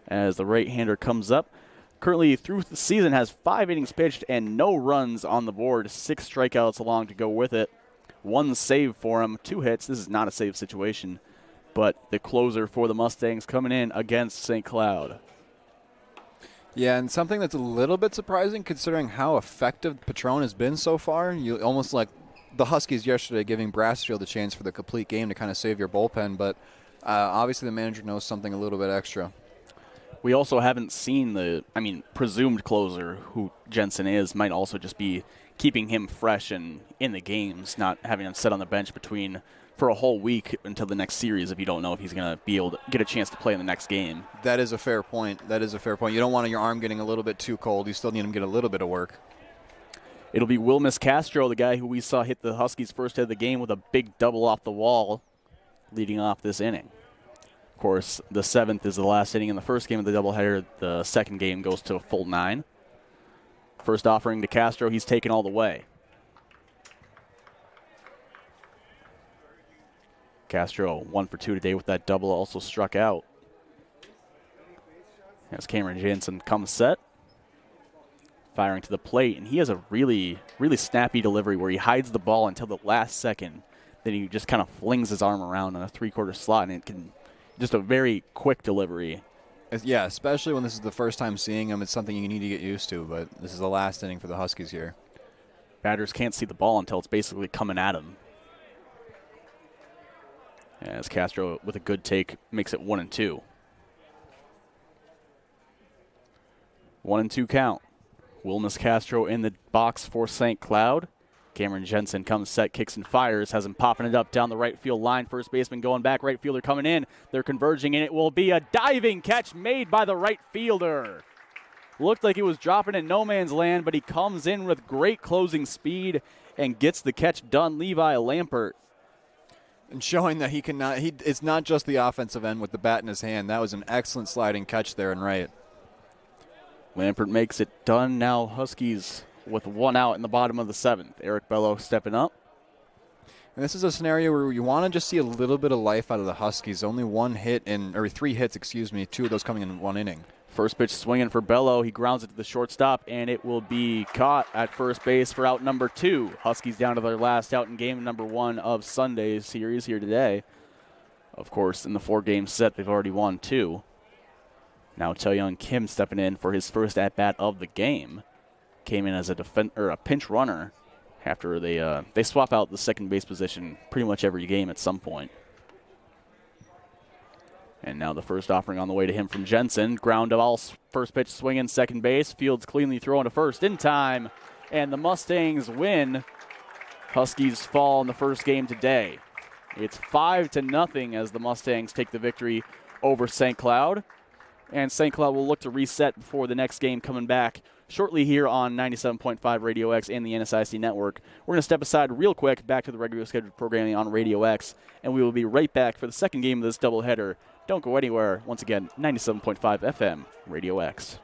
as the right-hander comes up. Currently through the season has 5 innings pitched and no runs on the board. 6 strikeouts along to go with it. 1 save for him, 2 hits. This is not a save situation, but the closer for the Mustangs coming in against St. Cloud.
Yeah, and something that's a little bit surprising considering how effective Patron has been so far. You almost like the Huskies yesterday giving Brassfield a chance for the complete game to kind of save your bullpen, but obviously the manager knows something a little bit extra.
We also haven't seen the, presumed closer, who Jensen is, might also just be keeping him fresh and in the games, not having him sit on the bench for a whole week until the next series if you don't know if he's going to be able to get a chance to play in the next game.
That is a fair point. You don't want your arm getting a little bit too cold. You still need him to get a little bit of work.
It'll be Wilmus Castro, the guy who we saw hit the Huskies' first hit of the game with a big double off the wall, leading off this inning. Of course, the 7th is the last inning in the first game of the doubleheader. The second game goes to a full 9. First offering to Castro, he's taken all the way. Castro 1 for 2 today with that double, also struck out. As Cameron Jensen comes set, firing to the plate, and he has a really, really snappy delivery where he hides the ball until the last second. Then he just kind of flings his arm around on a 3/4 slot, and it can just a very quick delivery.
Yeah, especially when this is the first time seeing him. It's something you need to get used to, but this is the last inning for the Huskies here.
Batters can't see the ball until it's basically coming at him. As Castro, with a good take, makes it 1-2. 1-2 count. Wilmus Castro in the box for St. Cloud. Cameron Jensen comes set, kicks and fires, has him popping it up down the right field line. First baseman going back, right fielder coming in. They're converging, and it will be a diving catch made by the right fielder. Looked like he was dropping in no man's land, but he comes in with great closing speed and gets the catch done. Levi Lampert.
And showing that it's not just the offensive end with the bat in his hand. That was an excellent sliding catch there and right.
Lampert makes it done. Now Huskies with 1 out in the bottom of the 7th. Eric Bello stepping up.
And this is a scenario where you want to just see a little bit of life out of the Huskies. Only 3 hits, 2 of those coming in 1 inning.
First pitch swinging for Bello. He grounds it to the shortstop, and it will be caught at first base for out number 2. Huskies down to their last out in game number 1 of Sunday's series here today. Of course, in the 4-game set, they've already won 2. Now Taeyoung Kim stepping in for his first at-bat of the game. Came in as a pinch runner after they swap out the second base position pretty much every game at some point. And now the first offering on the way to him from Jensen. Ground ball, first pitch swinging, second base. Fields cleanly throwing to first in time. And the Mustangs win. Huskies fall in the first game today. It's 5-0 as the Mustangs take the victory over St. Cloud. And St. Cloud will look to reset before the next game coming back shortly here on 97.5 Radio X and the NSIC network. We're going to step aside real quick back to the regular scheduled programming on Radio X, and we will be right back for the second game of this doubleheader. Don't go anywhere. Once again, 97.5 FM, Radio X.